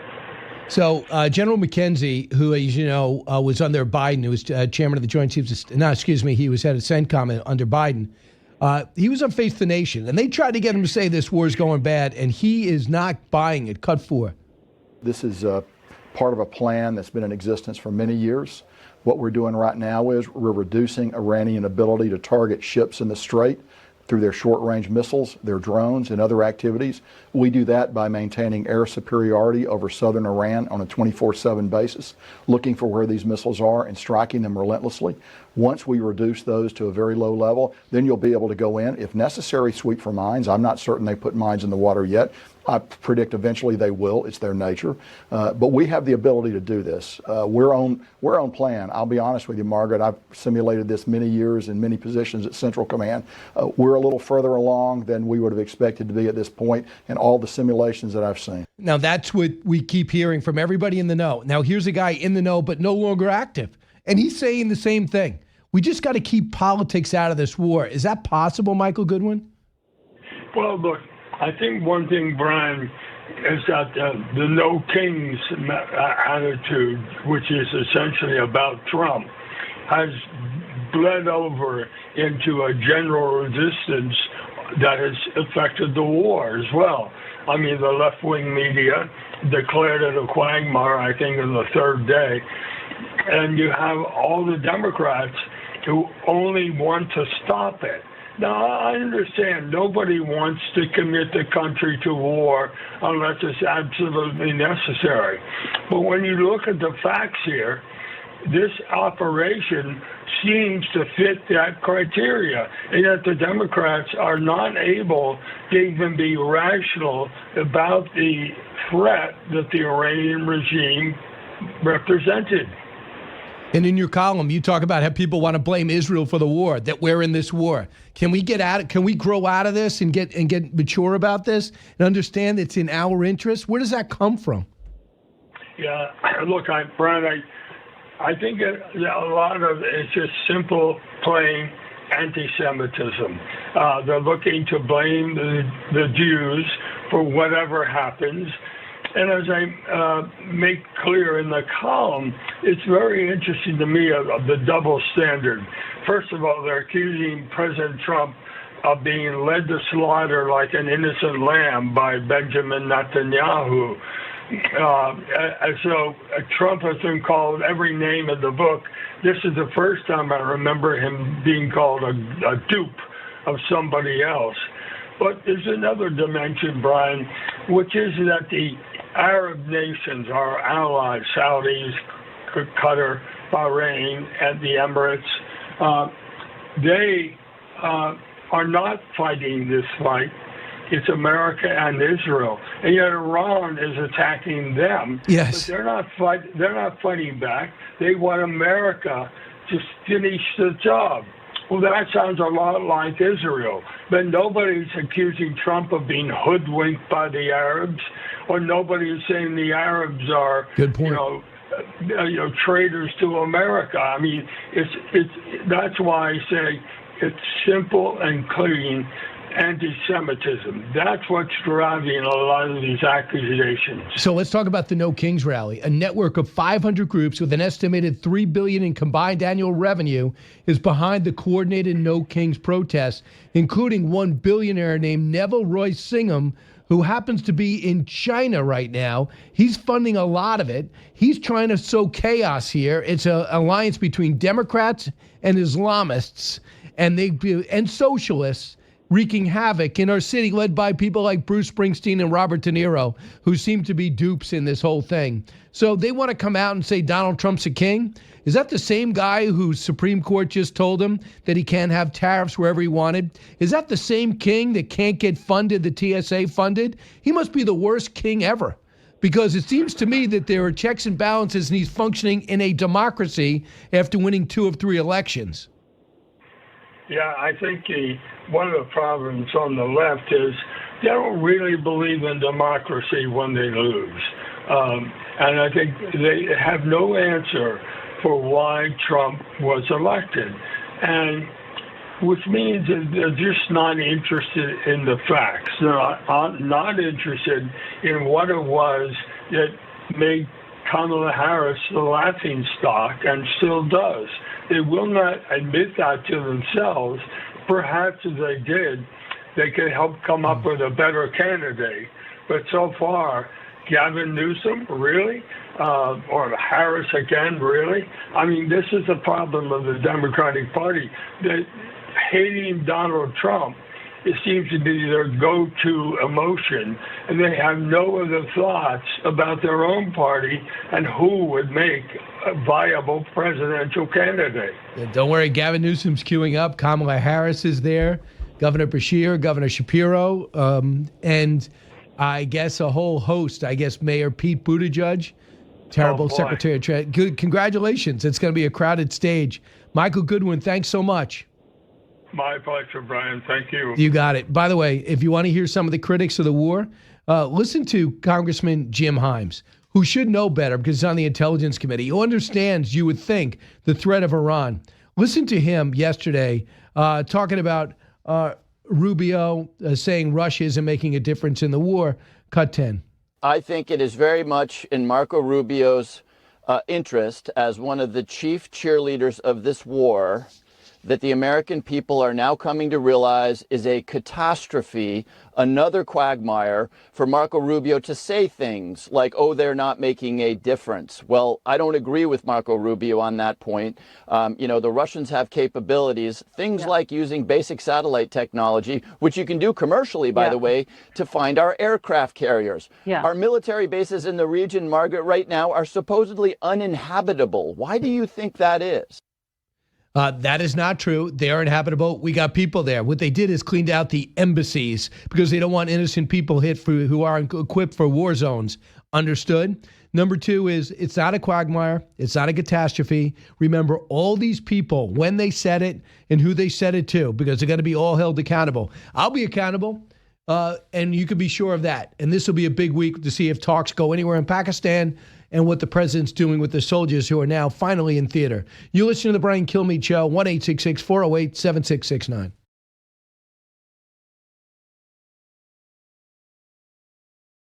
So General McKenzie, who, as you know, was under Biden, who was chairman of the Joint Chiefs he was head of CENTCOM under Biden. He was on Face the Nation, and they tried to get him to say this war is going bad, and he is not buying it. Cut 4. This is part of a plan that's been in existence for many years. What we're doing right now is we're reducing Iranian ability to target ships in the Strait through their short-range missiles, their drones, and other activities. We do that by maintaining air superiority over southern Iran on a 24/7 basis, looking for where these missiles are and striking them relentlessly. Once we reduce those to a very low level, then you'll be able to go in, if necessary, sweep for mines. I'm not certain they put mines in the water yet. I predict eventually they will. It's their nature. But we have the ability to do this. We're on plan. I'll be honest with you, Margaret. I've simulated this many years in many positions at Central Command. We're a little further along than we would have expected to be at this point in all the simulations that I've seen. Now, that's what we keep hearing from everybody in the know. Now, here's a guy in the know but no longer active, and he's saying the same thing. We just got to keep politics out of this war. Is that possible, Michael Goodwin? Well, look, I think one thing, Brian, is that the no kings attitude, which is essentially about Trump, has bled over into a general resistance that has affected the war as well. I mean, the left-wing media declared it a quagmire, I think, on the third day. And you have all the Democrats who only want to stop it. Now, I understand nobody wants to commit the country to war unless it's absolutely necessary. But when you look at the facts here, this operation seems to fit that criteria, and yet the Democrats are not able to even be rational about the threat that the Iranian regime represented. And in your column, you talk about how people want to blame Israel for the war, that we're in this war. Can we get out? Can we grow out of this and get mature about this and understand it's in our interest? Where does that come from? Yeah, look, Brian, I think a lot of it's just simple, plain anti-Semitism. They're looking to blame the Jews for whatever happens. And as I make clear in the column, it's very interesting to me of the double standard. First of all, they're accusing President Trump of being led to slaughter like an innocent lamb by Benjamin Netanyahu. So Trump has been called every name in the book. This is the first time I remember him being called a dupe of somebody else. But there's another dimension, Brian, which is that the Arab nations, our allies, Saudis, Qatar, Bahrain, and the Emirates, they are not fighting this fight. It's America and Israel, and yet Iran is attacking them. Yes, but they're not fighting back. They want America to finish the job. Well, that sounds a lot like Israel, but nobody's accusing Trump of being hoodwinked by the Arabs, or nobody is saying the Arabs are, good point. Traitors to America. I mean, that's why I say it's simple and clean anti-Semitism. That's what's driving a lot of these accusations. So let's talk about the No Kings rally. A network of 500 groups with an estimated $3 billion in combined annual revenue is behind the coordinated No Kings protests, including one billionaire named Neville Roy Singham, who happens to be in China right now. He's funding a lot of it. He's trying to sow chaos here. It's an alliance between Democrats and Islamists and socialists, wreaking havoc in our city, led by people like Bruce Springsteen and Robert De Niro, who seem to be dupes in this whole thing. So they want to come out and say Donald Trump's a king? Is that the same guy whose Supreme Court just told him that he can't have tariffs wherever he wanted? Is that the same king that can't get funded, the TSA funded? He must be the worst king ever, because it seems to me that there are checks and balances and he's functioning in a democracy after winning 2 of 3 elections. Yeah, I think one of the problems on the left is they don't really believe in democracy when they lose. And I think they have no answer for why Trump was elected. And which means that they're just not interested in the facts. They're not interested in what it was that made Kamala Harris the laughingstock and still does. They will not admit that to themselves. Perhaps if they did, they could help come up with a better candidate. But so far, Gavin Newsom, really? Or Harris again, really? I mean, this is the problem of the Democratic Party, that hating Donald Trump, it seems to be their go-to emotion, and they have no other thoughts about their own party and who would make a viable presidential candidate. Don't worry, Gavin Newsom's queuing up. Kamala Harris is there, Governor Beshear, Governor Shapiro, and I guess a whole host. I guess Mayor Pete Buttigieg, terrible Secretary of Treasury. Good, congratulations. It's going to be a crowded stage. Michael Goodwin, thanks so much. My pleasure, Brian. Thank you. You got it. By the way, if you want to hear some of the critics of the war, listen to Congressman Jim Himes, who should know better because he's on the Intelligence Committee, who understands, you would think, the threat of Iran. Listen to him yesterday talking about Rubio saying Russia isn't making a difference in the war. Cut 10. I think it is very much in Marco Rubio's interest as one of the chief cheerleaders of this war that the American people are now coming to realize is a catastrophe, another quagmire for Marco Rubio to say things like, oh, they're not making a difference. Well, I don't agree with Marco Rubio on that point. The Russians have capabilities, things like using basic satellite technology, which you can do commercially, by the way, to find our aircraft carriers. Our military bases in the region, Margaret, right now are supposedly uninhabitable. Why do you think that is? That is not true. They are inhabitable. We got people there. What they did is cleaned out the embassies because they don't want innocent people hit who aren't equipped for war zones. Understood? Number two is it's not a quagmire. It's not a catastrophe. Remember all these people, when they said it and who they said it to, because they're going to be all held accountable. I'll be accountable, and you can be sure of that. And this will be a big week to see if talks go anywhere in Pakistan and what the president's doing with the soldiers who are now finally in theater. You listen to the Brian Kilmeade Show, 1-866-408-7669.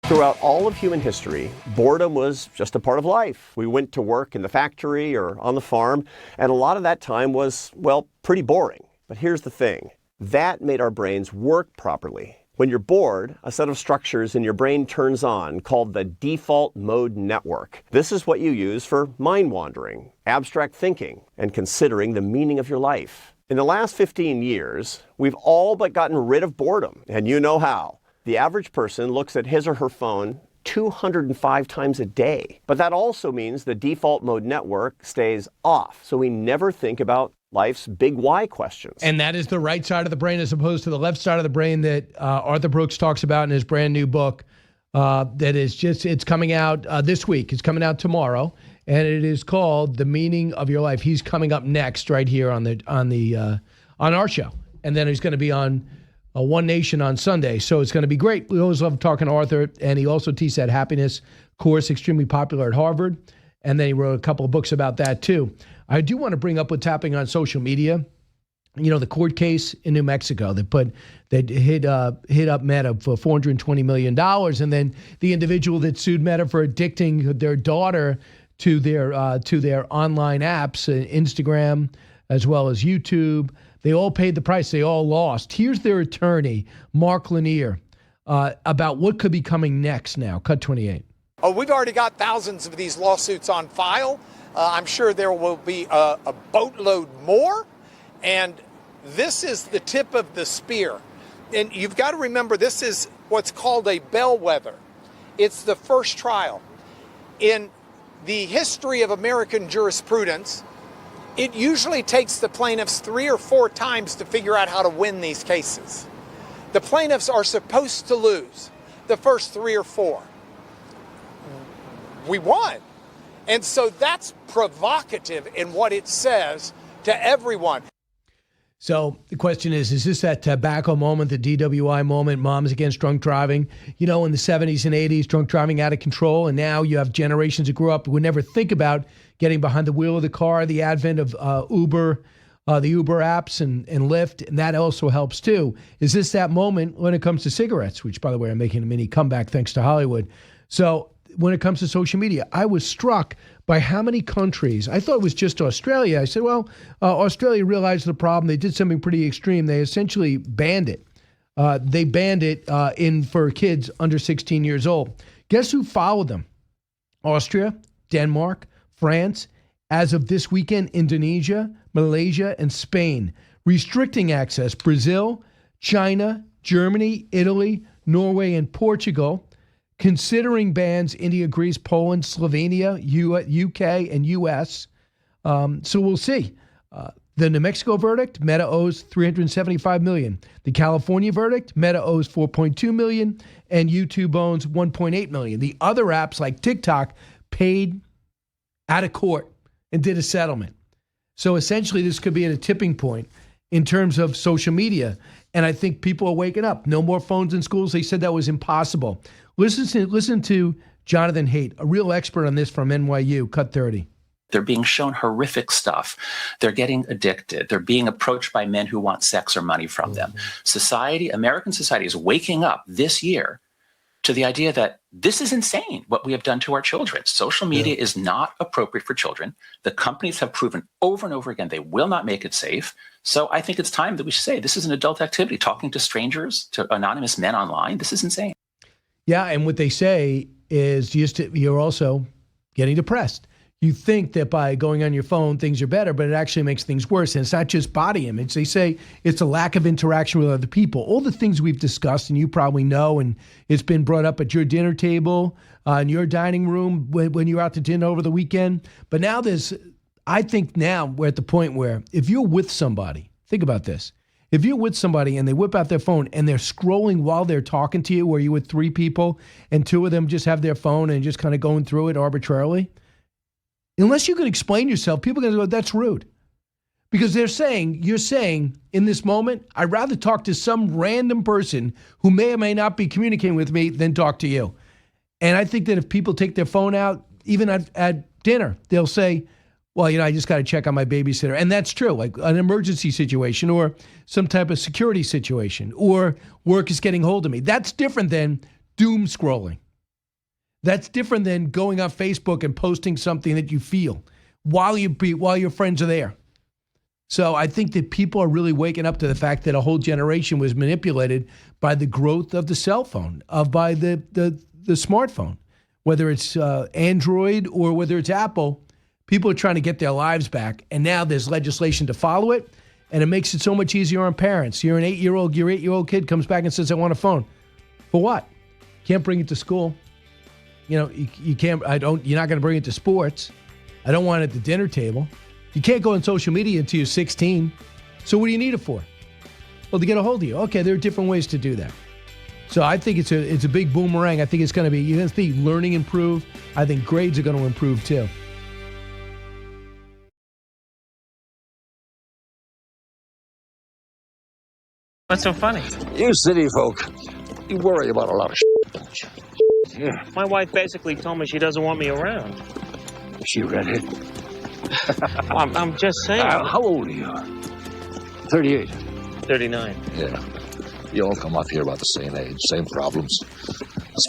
Throughout all of human history, boredom was just a part of life. We went to work in the factory or on the farm, and a lot of that time was, well, pretty boring. But here's the thing. That made our brains work properly. When you're bored, a set of structures in your brain turns on called the default mode network. This is what you use for mind wandering, abstract thinking, and considering the meaning of your life. In the last 15 years, we've all but gotten rid of boredom, and you know how. The average person looks at his or her phone 205 times a day. But that also means the default mode network stays off, so we never think about life's big why questions. And that is the right side of the brain as opposed to the left side of the brain that Arthur Brooks talks about in his brand new book that is just, it's coming out this week. It's coming out tomorrow, and it is called The Meaning of Your Life. He's coming up next right here on our show. And then he's going to be on One Nation on Sunday. So it's going to be great. We always love talking to Arthur, and he also teaches that happiness course, extremely popular at Harvard. And then he wrote a couple of books about that too. I do want to bring up what's happening on social media. You know, the court case in New Mexico that hit up Meta for $420 million. And then the individual that sued Meta for addicting their daughter to their online apps, Instagram, as well as YouTube. They all paid the price. They all lost. Here's their attorney, Mark Lanier, about what could be coming next now. Cut 28. Oh, we've already got thousands of these lawsuits on file. I'm sure there will be a boatload more. And this is the tip of the spear. And you've got to remember, this is what's called a bellwether. It's the first trial. In the history of American jurisprudence, it usually takes the plaintiffs 3 or 4 times to figure out how to win these cases. The plaintiffs are supposed to lose the first 3 or 4. We won. And so that's provocative in what it says to everyone. So the question is this that tobacco moment, the DWI moment, moms against drunk driving? In the 70s and 80s, drunk driving out of control, and now you have generations that grew up who would never think about getting behind the wheel of the car, the advent of Uber, the Uber apps and Lyft, and that also helps too. Is this that moment when it comes to cigarettes, which, by the way, are making a mini comeback thanks to Hollywood? So when it comes to social media, I was struck by how many countries. I thought it was just Australia. I said, well, Australia realized the problem. They did something pretty extreme. They essentially banned it. They banned it for kids under 16 years old. Guess who followed them? Austria, Denmark, France, as of this weekend, Indonesia, Malaysia, and Spain. Restricting access, Brazil, China, Germany, Italy, Norway, and Portugal. Considering bans, India, Greece, Poland, Slovenia, UK, and US. So we'll see. The New Mexico verdict, Meta owes $375 million. The California verdict, Meta owes $4.2 million, and YouTube owns $1.8 million. The other apps like TikTok paid out of court and did a settlement. So essentially, this could be at a tipping point in terms of social media. And I think people are waking up. No more phones in schools. They said that was impossible. Listen to Jonathan Haidt, a real expert on this from NYU, Cut 30. They're being shown horrific stuff. They're getting addicted. They're being approached by men who want sex or money from them. American society is waking up this year to the idea that this is insane, what we have done to our children. Social media is not appropriate for children. The companies have proven over and over again they will not make it safe. So I think it's time that we should say this is an adult activity. Talking to strangers, to anonymous men online, this is insane. Yeah, and what they say is you're also getting depressed. You think that by going on your phone, things are better, but it actually makes things worse. And it's not just body image. They say it's a lack of interaction with other people. All the things we've discussed, and you probably know, and it's been brought up at your dinner table, in your dining room, when you're out to dinner over the weekend. But now I think now we're at the point where if you're with somebody, think about this. If you're with somebody and they whip out their phone and they're scrolling while they're talking to you, where you're with three people and two of them just have their phone and just kind of going through it arbitrarily, unless you can explain yourself, people are going to go, that's rude. Because you're saying in this moment, I'd rather talk to some random person who may or may not be communicating with me than talk to you. And I think that if people take their phone out, even at dinner, they'll say, well, I just got to check on my babysitter. And that's true, like an emergency situation or some type of security situation or work is getting hold of me. That's different than doom scrolling. That's different than going on Facebook and posting something that you feel while your friends are there. So I think that people are really waking up to the fact that a whole generation was manipulated by the growth of the cell phone, by the smartphone, whether it's Android or whether it's Apple. People are trying to get their lives back, and now there's legislation to follow it, and it makes it so much easier on parents. Your 8-year-old kid comes back and says, I want a phone. For what? Can't bring it to school. You can't. You're not going to bring it to sports. I don't want it at the dinner table. You can't go on social media until you're 16. So what do you need it for? Well, to get a hold of you. Okay, there are different ways to do that. So I think it's a big boomerang. I think it's going to be, you're going to see learning improve. I think grades are going to improve too. What's so funny? You city folk, you worry about a lot of shit, don't you? Yeah. My wife basically told me she doesn't want me around. Is she redhead? I'm just saying. How old are you? 38. 39. Yeah. You all come up here about the same age, same problems.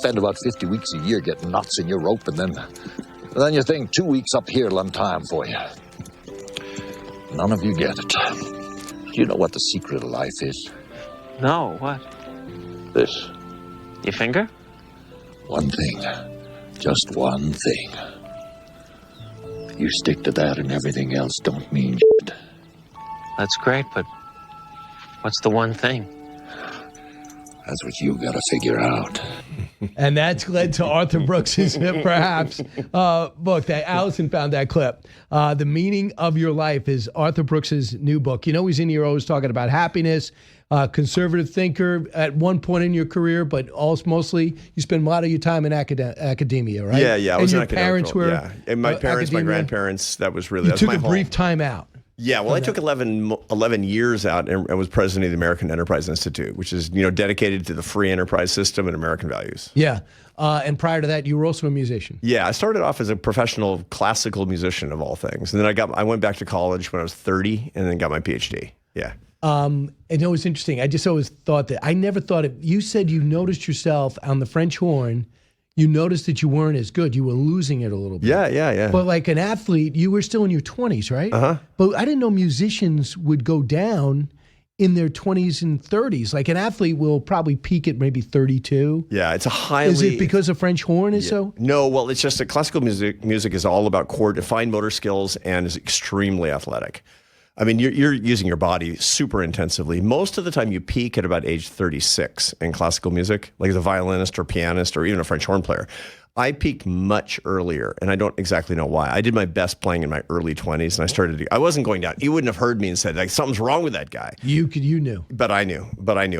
Spend about 50 weeks a year getting knots in your rope, and then you think 2 weeks up here will time for you. None of you get it. Do you know what the secret of life is? No, what? This. Your finger? One thing. Just one thing. You stick to that and everything else don't mean shit. That's great, but what's the one thing? That's what you gotta figure out. And that's led to Arthur Brooks's perhaps book. That Allison found that clip. The Meaning of Your Life is Arthur Brooks's new book. He's in here always talking about happiness, conservative thinker at one point in your career, but also mostly you spend a lot of your time in academia, right? Yeah. I was in academic. Parents were and my parents, academia. My grandparents. That was really You took my a brief time out. Yeah, well, I took 11 years out and was president of the American Enterprise Institute, which is dedicated to the free enterprise system and American values. Yeah. And prior to that, you were also a musician. Yeah, I started off as a professional classical musician of all things. And then I went back to college when I was 30 and then got my PhD. Yeah. And it was interesting. I just always thought that, I never thought it, you said you noticed yourself on the French horn, you noticed that you weren't as good. You were losing it a little bit. Yeah. But like an athlete, you were still in your 20s, right? Uh-huh. But I didn't know musicians would go down in their 20s and 30s. Like an athlete will probably peak at maybe 32. Yeah, it's a highly... Is it because the French horn is so? No, well, it's just that classical music is all about fine motor skills and is extremely athletic. I mean, you're using your body super intensively. Most of the time you peak at about age 36 in classical music, like as a violinist or pianist or even a French horn player. I peaked much earlier, and I don't exactly know why. I did my best playing in my early 20s, and I wasn't going down. You wouldn't have heard me and said, like, something's wrong with that guy. You knew. But I knew.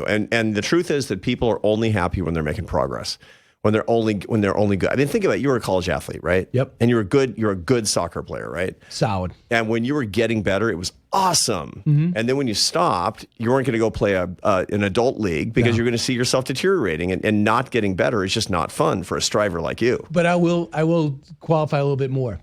And the truth is that people are only happy when they're making progress. When they're only good. I mean, think about it. You were a college athlete, right? Yep. And you're a good soccer player, right? Solid. And when you were getting better, it was awesome. Mm-hmm. And then when you stopped, you weren't going to go play an adult league because you're going to see yourself deteriorating, and not getting better is just not fun for a striver like you. But I will qualify a little bit more.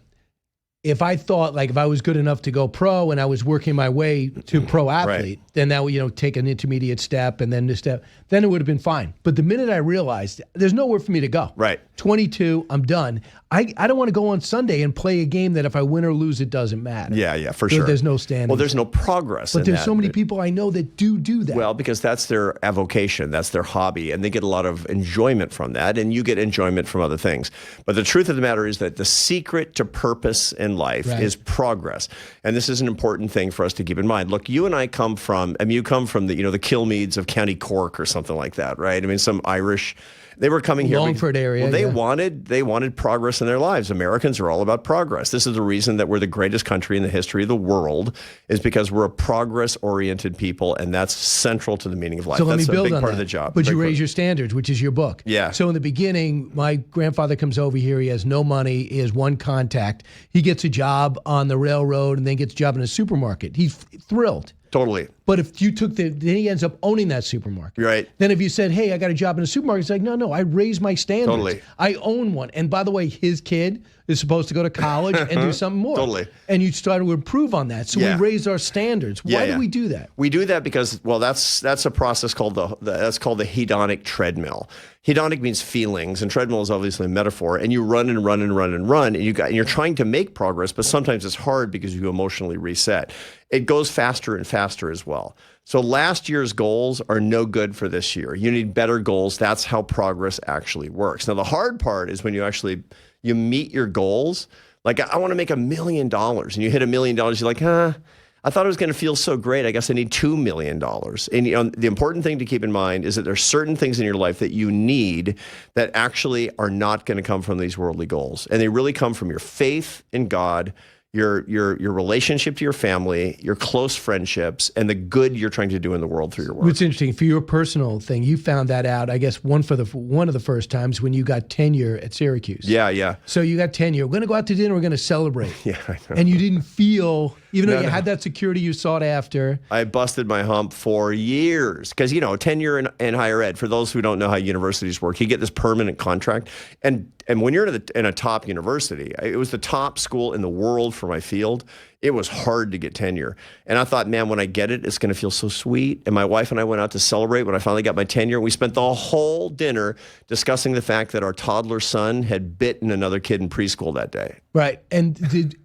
If I thought, like, if I was good enough to go pro and I was working my way to pro athlete, then that would, take an intermediate step and then this step, then it would have been fine. But the minute I realized there's nowhere for me to go. Right. 22, I'm done. I don't want to go on Sunday and play a game that if I win or lose, it doesn't matter. Yeah, for sure. There's no standing. Well, there's no progress But in there's that. so many people I know that do that. Well, because that's their avocation, that's their hobby, and they get a lot of enjoyment from that, and you get enjoyment from other things. But the truth of the matter is that the secret to purpose in life is progress. And this is an important thing for us to keep in mind. Look, you and I come from, you come from the Kilmeades of County Cork or something like that, right? I mean, some Irish... They were coming here. Longford area. Well, they wanted progress in their lives. Americans are all about progress. This is the reason that we're the greatest country in the history of the world, is because we're a progress-oriented people, and that's central to the meaning of life. So let me build a big on part that. of the job. But you raise your standards, which is your book. Yeah. So in the beginning, my grandfather comes over here. He has no money. He has one contact. He gets a job on the railroad and then gets a job in a supermarket. He's thrilled. Totally. But if you took then he ends up owning that supermarket. Right. Then if you said, hey, I got a job in a supermarket, it's like, no, I raised my standards. Totally. I own one. And by the way, his kid is supposed to go to college and do something more. Totally. And you started to improve on that. So we raised our standards. Why do we do that? We do that because, well, that's a process called that's called the hedonic treadmill. Hedonic means feelings, and treadmill is obviously a metaphor. And you run and run and run and run, and you're trying to make progress, but sometimes it's hard because you emotionally reset. It goes faster and faster as well. So last year's goals are no good for this year. You need better goals. That's how progress actually works. Now, the hard part is when you meet your goals. Like, I want to make $1 million, and you hit $1 million. You're like, I thought it was going to feel so great. I guess I need $2 million. And the important thing to keep in mind is that there's certain things in your life that you need that actually are not going to come from these worldly goals. And they really come from your faith in God, your relationship to your family, your close friendships, and the good you're trying to do in the world through your work. What's interesting, for your personal thing, you found that out, I guess, one of the first times when you got tenure at Syracuse. Yeah. So you got tenure. We're going to go out to dinner. We're going to celebrate. Yeah, I know. And you didn't feel, even though you had that security you sought after. I busted my hump for years because, tenure in higher ed, for those who don't know how universities work, you get this permanent contract. And when you're in a top university, it was the top school in the world for my field. It was hard to get tenure. And I thought, man, when I get it, it's going to feel so sweet. And my wife and I went out to celebrate when I finally got my tenure. We spent the whole dinner discussing the fact that our toddler son had bitten another kid in preschool that day. Right. And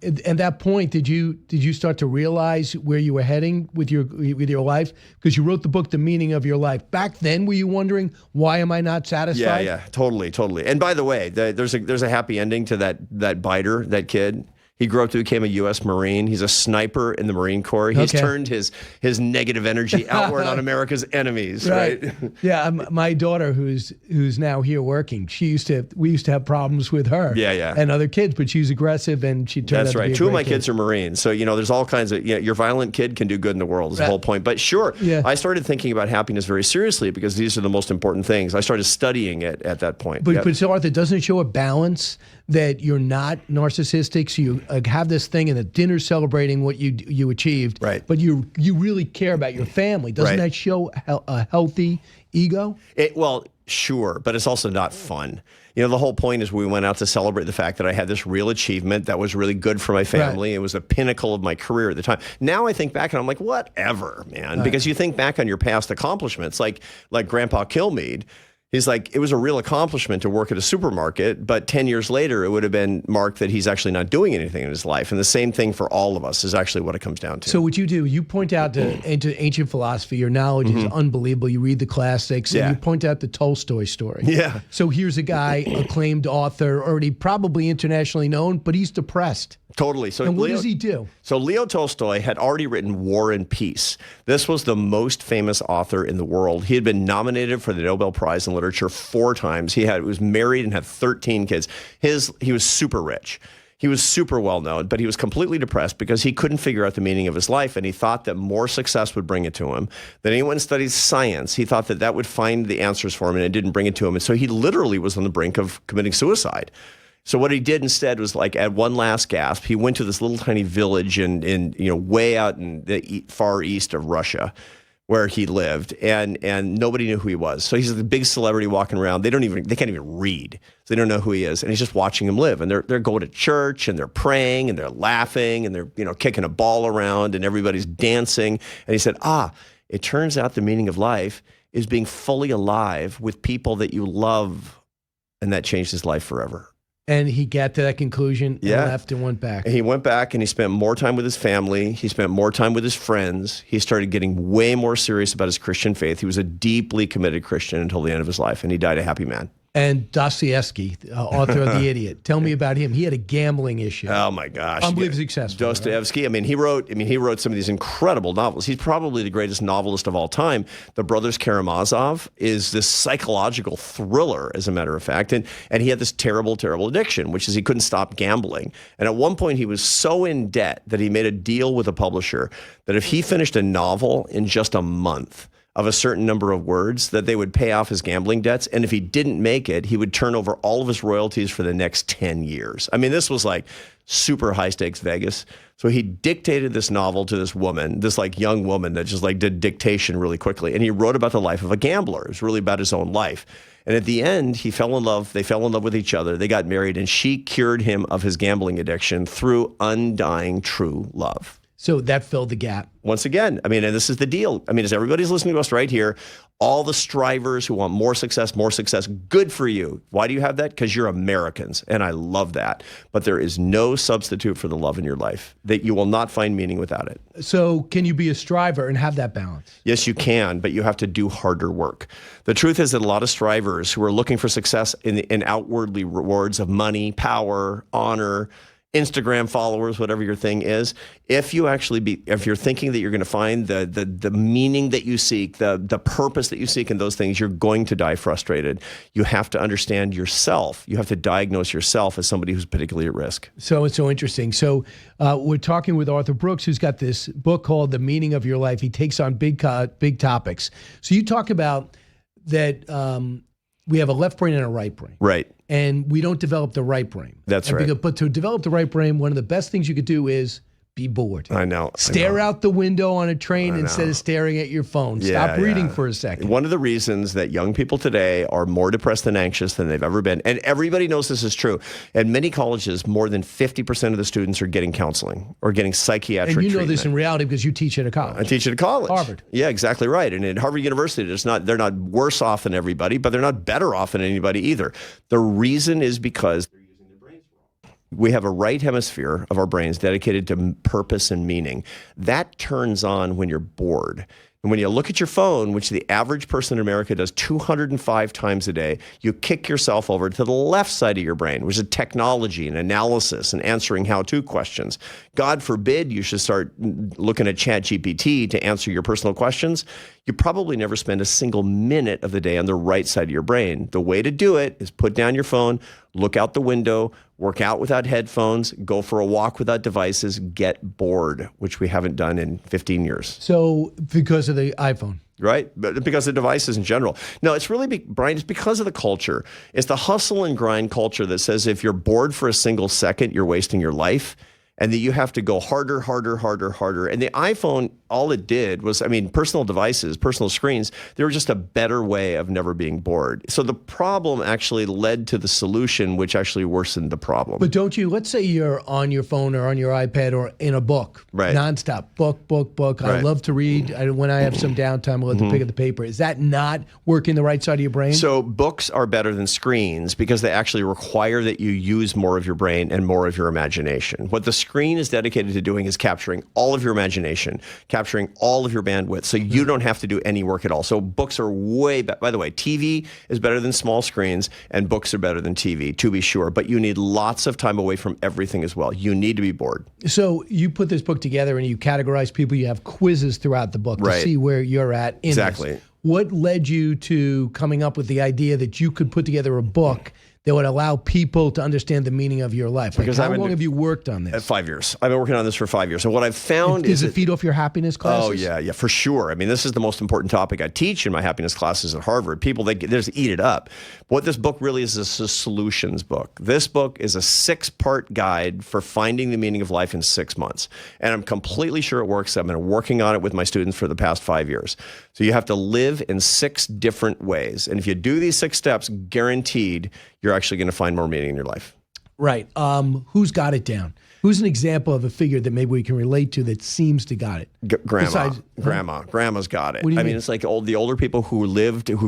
at that point, did you start to realize where you were heading with your life? Because you wrote the book, The Meaning of Your Life. Back then, were you wondering, why am I not satisfied? Yeah, totally. And by the way, there's a happy ending to that biter, that kid. He grew up to become a U.S. Marine. He's a sniper in the Marine Corps. He's turned his negative energy outward on America's enemies, right? Yeah, my daughter, who's now here working, we used to have problems with her. Yeah. And other kids, but she's aggressive, and she turned out to be a Two of my great kids are Marines, so there's all kinds of your violent kid can do good in the world is the whole point. But sure, I started thinking about happiness very seriously because these are the most important things. I started studying it at that point. But so Arthur, doesn't it show a balance that you're not narcissistic, so you have this thing and at dinner celebrating what you achieved, right? But you really care about your family. Doesn't that show a healthy ego? Well, sure, but it's also not fun. You know, the whole point is we went out to celebrate the fact that I had this real achievement that was really good for my family. Right. It was a pinnacle of my career at the time. Now I think back and I'm like, whatever, man. Right. Because you think back on your past accomplishments, like Grandpa Kilmeade. He's like, it was a real accomplishment to work at a supermarket, but 10 years later, it would have been marked that he's actually not doing anything in his life. And the same thing for all of us is actually what it comes down to. So what you do, you point out into ancient philosophy. Your knowledge is unbelievable. You read the classics, and you point out the Tolstoy story. Yeah. So here's a guy, acclaimed author, already probably internationally known, but he's depressed. Totally. So and what does he do? So Leo Tolstoy had already written War and Peace. This was the most famous author in the world. He had been nominated for the Nobel Prize in Literature 4 times. He was married and had 13 kids. He was super rich. He was super well known, but he was completely depressed because he couldn't figure out the meaning of his life, and he thought that more success would bring it to him. Then he went and studied science. He thought that would find the answers for him, and it didn't bring it to him. And so he literally was on the brink of committing suicide. So what he did instead was, like, at one last gasp, he went to this little tiny village in way out in the far east of Russia, where he lived, and nobody knew who he was. So he's a big celebrity walking around. They can't even read, so they don't know who he is. And he's just watching him live. And they're going to church, and they're praying, and they're laughing, and they're kicking a ball around, and everybody's dancing. And he said, it turns out the meaning of life is being fully alive with people that you love, and that changed his life forever. And he got to that conclusion and left and went back. And he went back and he spent more time with his family. He spent more time with his friends. He started getting way more serious about his Christian faith. He was a deeply committed Christian until the end of his life, and he died a happy man. And Dostoevsky, author of The Idiot. Tell me about him. He had a gambling issue. Oh my gosh. Unbelievably successful. Dostoevsky, right? He wrote some of these incredible novels. He's probably the greatest novelist of all time. The Brothers Karamazov is this psychological thriller, as a matter of fact. And he had this terrible, terrible addiction, which is he couldn't stop gambling. And at one point he was so in debt that he made a deal with a publisher that if he finished a novel in just a month of a certain number of words, that they would pay off his gambling debts. And if he didn't make it, he would turn over all of his royalties for the next 10 years. I mean, this was like super high stakes Vegas. So he dictated this novel to this woman, this like young woman that just like did dictation really quickly. And he wrote about the life of a gambler. It was really about his own life. And at the end, he fell in love. They fell in love with each other. They got married, and she cured him of his gambling addiction through undying true love. So that filled the gap. Once again, and this is the deal. As everybody's listening to us right here, all the strivers who want more success, good for you. Why do you have that? Because you're Americans, and I love that. But there is no substitute for the love in your life. That you will not find meaning without it. So can you be a striver and have that balance? Yes, you can, but you have to do harder work. The truth is that a lot of strivers who are looking for success in outwardly rewards of money, power, honor, Instagram followers, whatever your thing is, if you're thinking that you're going to find the meaning that you seek, the purpose that you seek in those things, you're going to die frustrated. You have to understand yourself. You have to diagnose yourself as somebody who's particularly at risk. So it's so interesting. So we're talking with Arthur Brooks, who's got this book called The Meaning of Your Life. He takes on big topics. So you talk about that we have a left brain and a right brain. Right. And we don't develop the right brain. That's right. But to develop the right brain, one of the best things you could do is be bored. I know. Stare out the window on a train instead of staring at your phone. Stop reading for a second. One of the reasons that young people today are more depressed and anxious than they've ever been, and everybody knows this is true. At many colleges, more than 50% of the students are getting counseling or getting psychiatric treatment. And you know this in reality because you teach at a college. I teach at a college. Harvard. Yeah, exactly right. And at Harvard University, they're not worse off than everybody, but they're not better off than anybody either. The reason is because we have a right hemisphere of our brains dedicated to purpose and meaning. That turns on when you're bored. And when you look at your phone, which the average person in America does 205 times a day, you kick yourself over to the left side of your brain, which is technology and analysis and answering how-to questions. God forbid you should start looking at ChatGPT to answer your personal questions. You probably never spend a single minute of the day on the right side of your brain. The way to do it is put down your phone, look out the window, work out without headphones, go for a walk without devices, get bored, which we haven't done in 15 years. So because of the iPhone. right? But because of devices in general. No, it's really, Brian, it's because of the culture. It's the hustle and grind culture that says if you're bored for a single second, you're wasting your life. And that you have to go harder. And the iPhone, all it did was, personal devices, personal screens, they were just a better way of never being bored. So the problem actually led to the solution, which actually worsened the problem. But don't you, let's say you're on your phone or on your iPad or in a book, right? Nonstop, book. I love to read. When I have some downtime, I love to pick up the paper. Is that not working the right side of your brain? So books are better than screens because they actually require that you use more of your brain and more of your imagination. What the screen is dedicated to doing is capturing all of your imagination, capturing all of your bandwidth, so you don't have to do any work at all. So books are way better. By the way, TV is better than small screens, and books are better than TV, to be sure. But you need lots of time away from everything as well. You need to be bored. So you put this book together and you categorize people. You have quizzes throughout the book to see where you're at in exactly. this. What led you to coming up with the idea that you could put together a book that would allow people to understand the meaning of your life? Like, how long have you worked on this? 5 years. I've been working on this for 5 years. And what I've found Does it feed off your happiness classes? Oh, yeah, for sure. This is the most important topic I teach in my happiness classes at Harvard. People, they just eat it up. What this book really is a solutions book. This book is a 6-part guide for finding the meaning of life in 6 months. And I'm completely sure it works. I've been working on it with my students for the past 5 years. So you have to live in 6 different ways. And if you do these 6 steps, guaranteed, you're actually going to find more meaning in your life. Right. Who's got it down? Who's an example of a figure that maybe we can relate to that seems to got it? Grandma's got it. What do you mean? It's like the older people who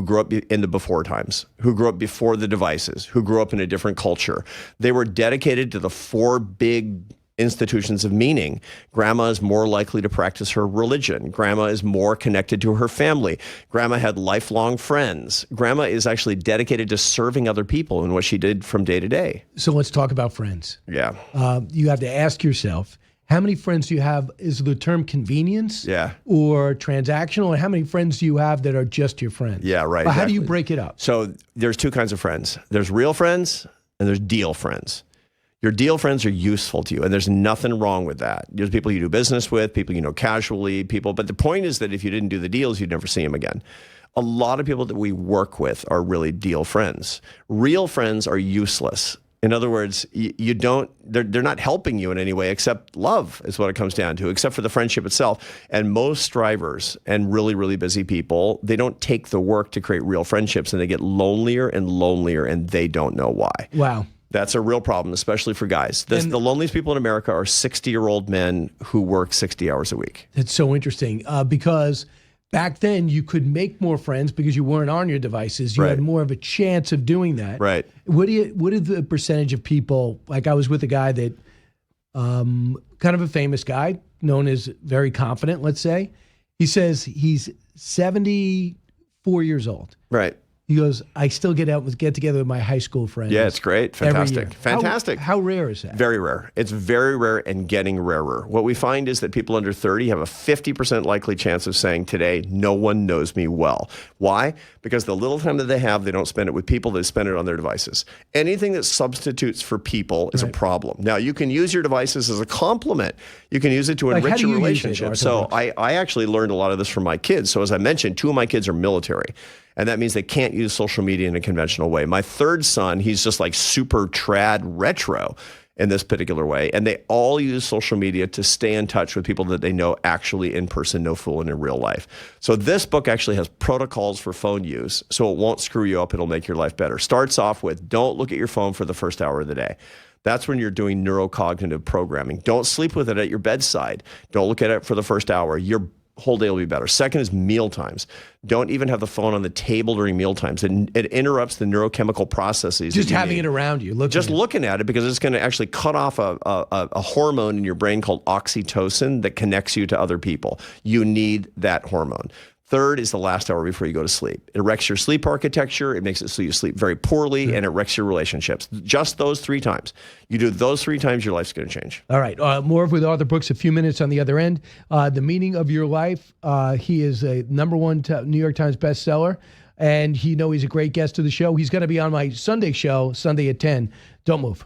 grew up in the before times, who grew up before the devices, who grew up in a different culture. They were dedicated to the 4 big institutions of meaning. Grandma is more likely to practice her religion. Grandma is more connected to her family. Grandma had lifelong friends. Grandma is actually dedicated to serving other people in what she did from day to day. So let's talk about friends. Yeah. You have to ask yourself, how many friends do you have? Is the term convenience or transactional? And how many friends do you have that are just your friends? Yeah, right. But how do you break it up? So there's 2 kinds of friends. There's real friends and there's deal friends. Your deal friends are useful to you, and there's nothing wrong with that. There's people you do business with, people you know casually, but the point is that if you didn't do the deals, you'd never see them again. A lot of people that we work with are really deal friends. Real friends are useless. In other words, they're not helping you in any way except love is what it comes down to, except for the friendship itself. And most strivers and really, really busy people, they don't take the work to create real friendships, and they get lonelier and lonelier, and they don't know why. Wow. That's a real problem, especially for guys. The loneliest people in America are 60-year-old men who work 60 hours a week. That's so interesting because back then you could make more friends because you weren't on your devices. You had more of a chance of doing that. Right. What is the percentage of people, like I was with a guy that, kind of a famous guy, known as very confident, let's say. He says he's 74 years old. Right. He goes, I still get together with my high school friends. Yeah, it's great. Fantastic. Fantastic. How rare is that? Very rare. It's very rare and getting rarer. What we find is that people under 30 have a 50% likely chance of saying today, no one knows me well. Why? Because the little time that they have, they don't spend it with people, they spend it on their devices. Anything that substitutes for people is a problem. Now, you can use your devices as a compliment. You can use it to enrich your relationship. So I actually learned a lot of this from my kids. So as I mentioned, 2 of my kids are military. And that means they can't use social media in a conventional way. My 3rd son, he's just like super trad retro in this particular way. And they all use social media to stay in touch with people that they know actually in person, no fooling in real life. So this book actually has protocols for phone use, so it won't screw you up. It'll make your life better. Starts off with, don't look at your phone for the first hour of the day. That's when you're doing neurocognitive programming. Don't sleep with it at your bedside. Don't look at it for the first hour. Your whole day will be better. Second is meal times. Don't even have the phone on the table during meal times. It interrupts the neurochemical processes. Just having it around you. Looking at it, because it's going to actually cut off a hormone in your brain called oxytocin that connects you to other people. You need that hormone. Third is the last hour before you go to sleep. It wrecks your sleep architecture. It makes it so you sleep very poorly, and it wrecks your relationships. Just those 3 times. You do those 3 times, your life's going to change. All right. More with Arthur Brooks, a few minutes on the other end. The Meaning of Your Life. He is a #1 New York Times bestseller, and he's a great guest to the show. He's going to be on my Sunday show, Sunday at 10. Don't move.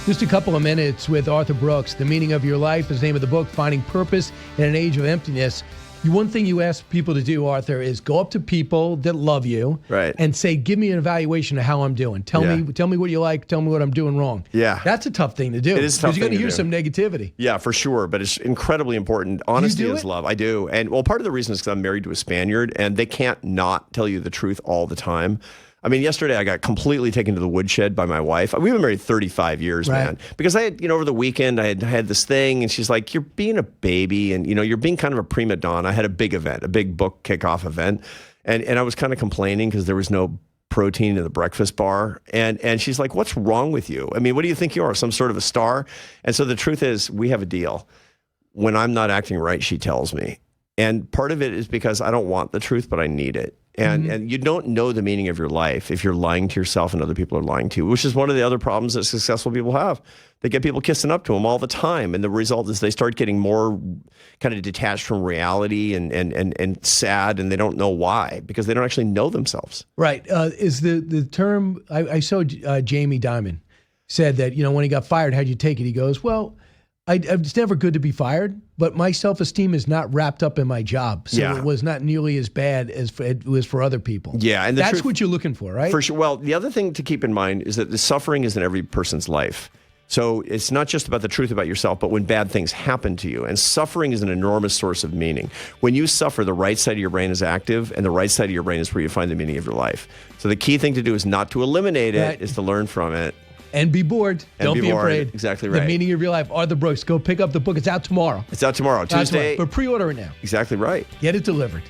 Just a couple of minutes with Arthur Brooks. The Meaning of Your Life is the name of the book, Finding Purpose in an Age of Emptiness. One thing you ask people to do, Arthur, is go up to people that love you and say, give me an evaluation of how I'm doing. Tell me what you like. Tell me what I'm doing wrong. Yeah. That's a tough thing to do. It is a tough because you're going thing to hear do. some negativity. Yeah, for sure. But it's incredibly important. Honesty is love. I do. And well, part of the reason is because I'm married to a Spaniard and they can't not tell you the truth all the time. I mean, yesterday I got completely taken to the woodshed by my wife. We've been married 35 years, man. Because I had, over the weekend, I had this thing, and she's like, you're being a baby, and, you're being kind of a prima donna. I had a big event, a big book kickoff event, and I was kind of complaining because there was no protein in the breakfast bar. And she's like, what's wrong with you? I mean, what do you think you are, some sort of a star? And so the truth is, we have a deal. When I'm not acting right, she tells me. And part of it is because I don't want the truth, but I need it. And you don't know the meaning of your life if you're lying to yourself and other people are lying to you, which is one of the other problems that successful people have. They get people kissing up to them all the time. And the result is they start getting more kind of detached from reality and sad, and they don't know why, because they don't actually know themselves. Right. Is the term, I saw Jamie Dimon said that, when he got fired, how'd you take it? He goes, well, it's never good to be fired, but my self-esteem is not wrapped up in my job. So it was not nearly as bad as it was for other people. Yeah. And that's what you're looking for, right? For sure. Well, the other thing to keep in mind is that the suffering is in every person's life. So it's not just about the truth about yourself, but when bad things happen to you. And suffering is an enormous source of meaning. When you suffer, the right side of your brain is active, and the right side of your brain is where you find the meaning of your life. So the key thing to do is not to eliminate it, is to learn from it. And be bored. Don't be afraid. Exactly right. The Meaning of Your Life. Arthur Brooks. Go pick up the book. It's out tomorrow. It's out tomorrow, Tuesday. But pre-order it now. Exactly right. Get it delivered.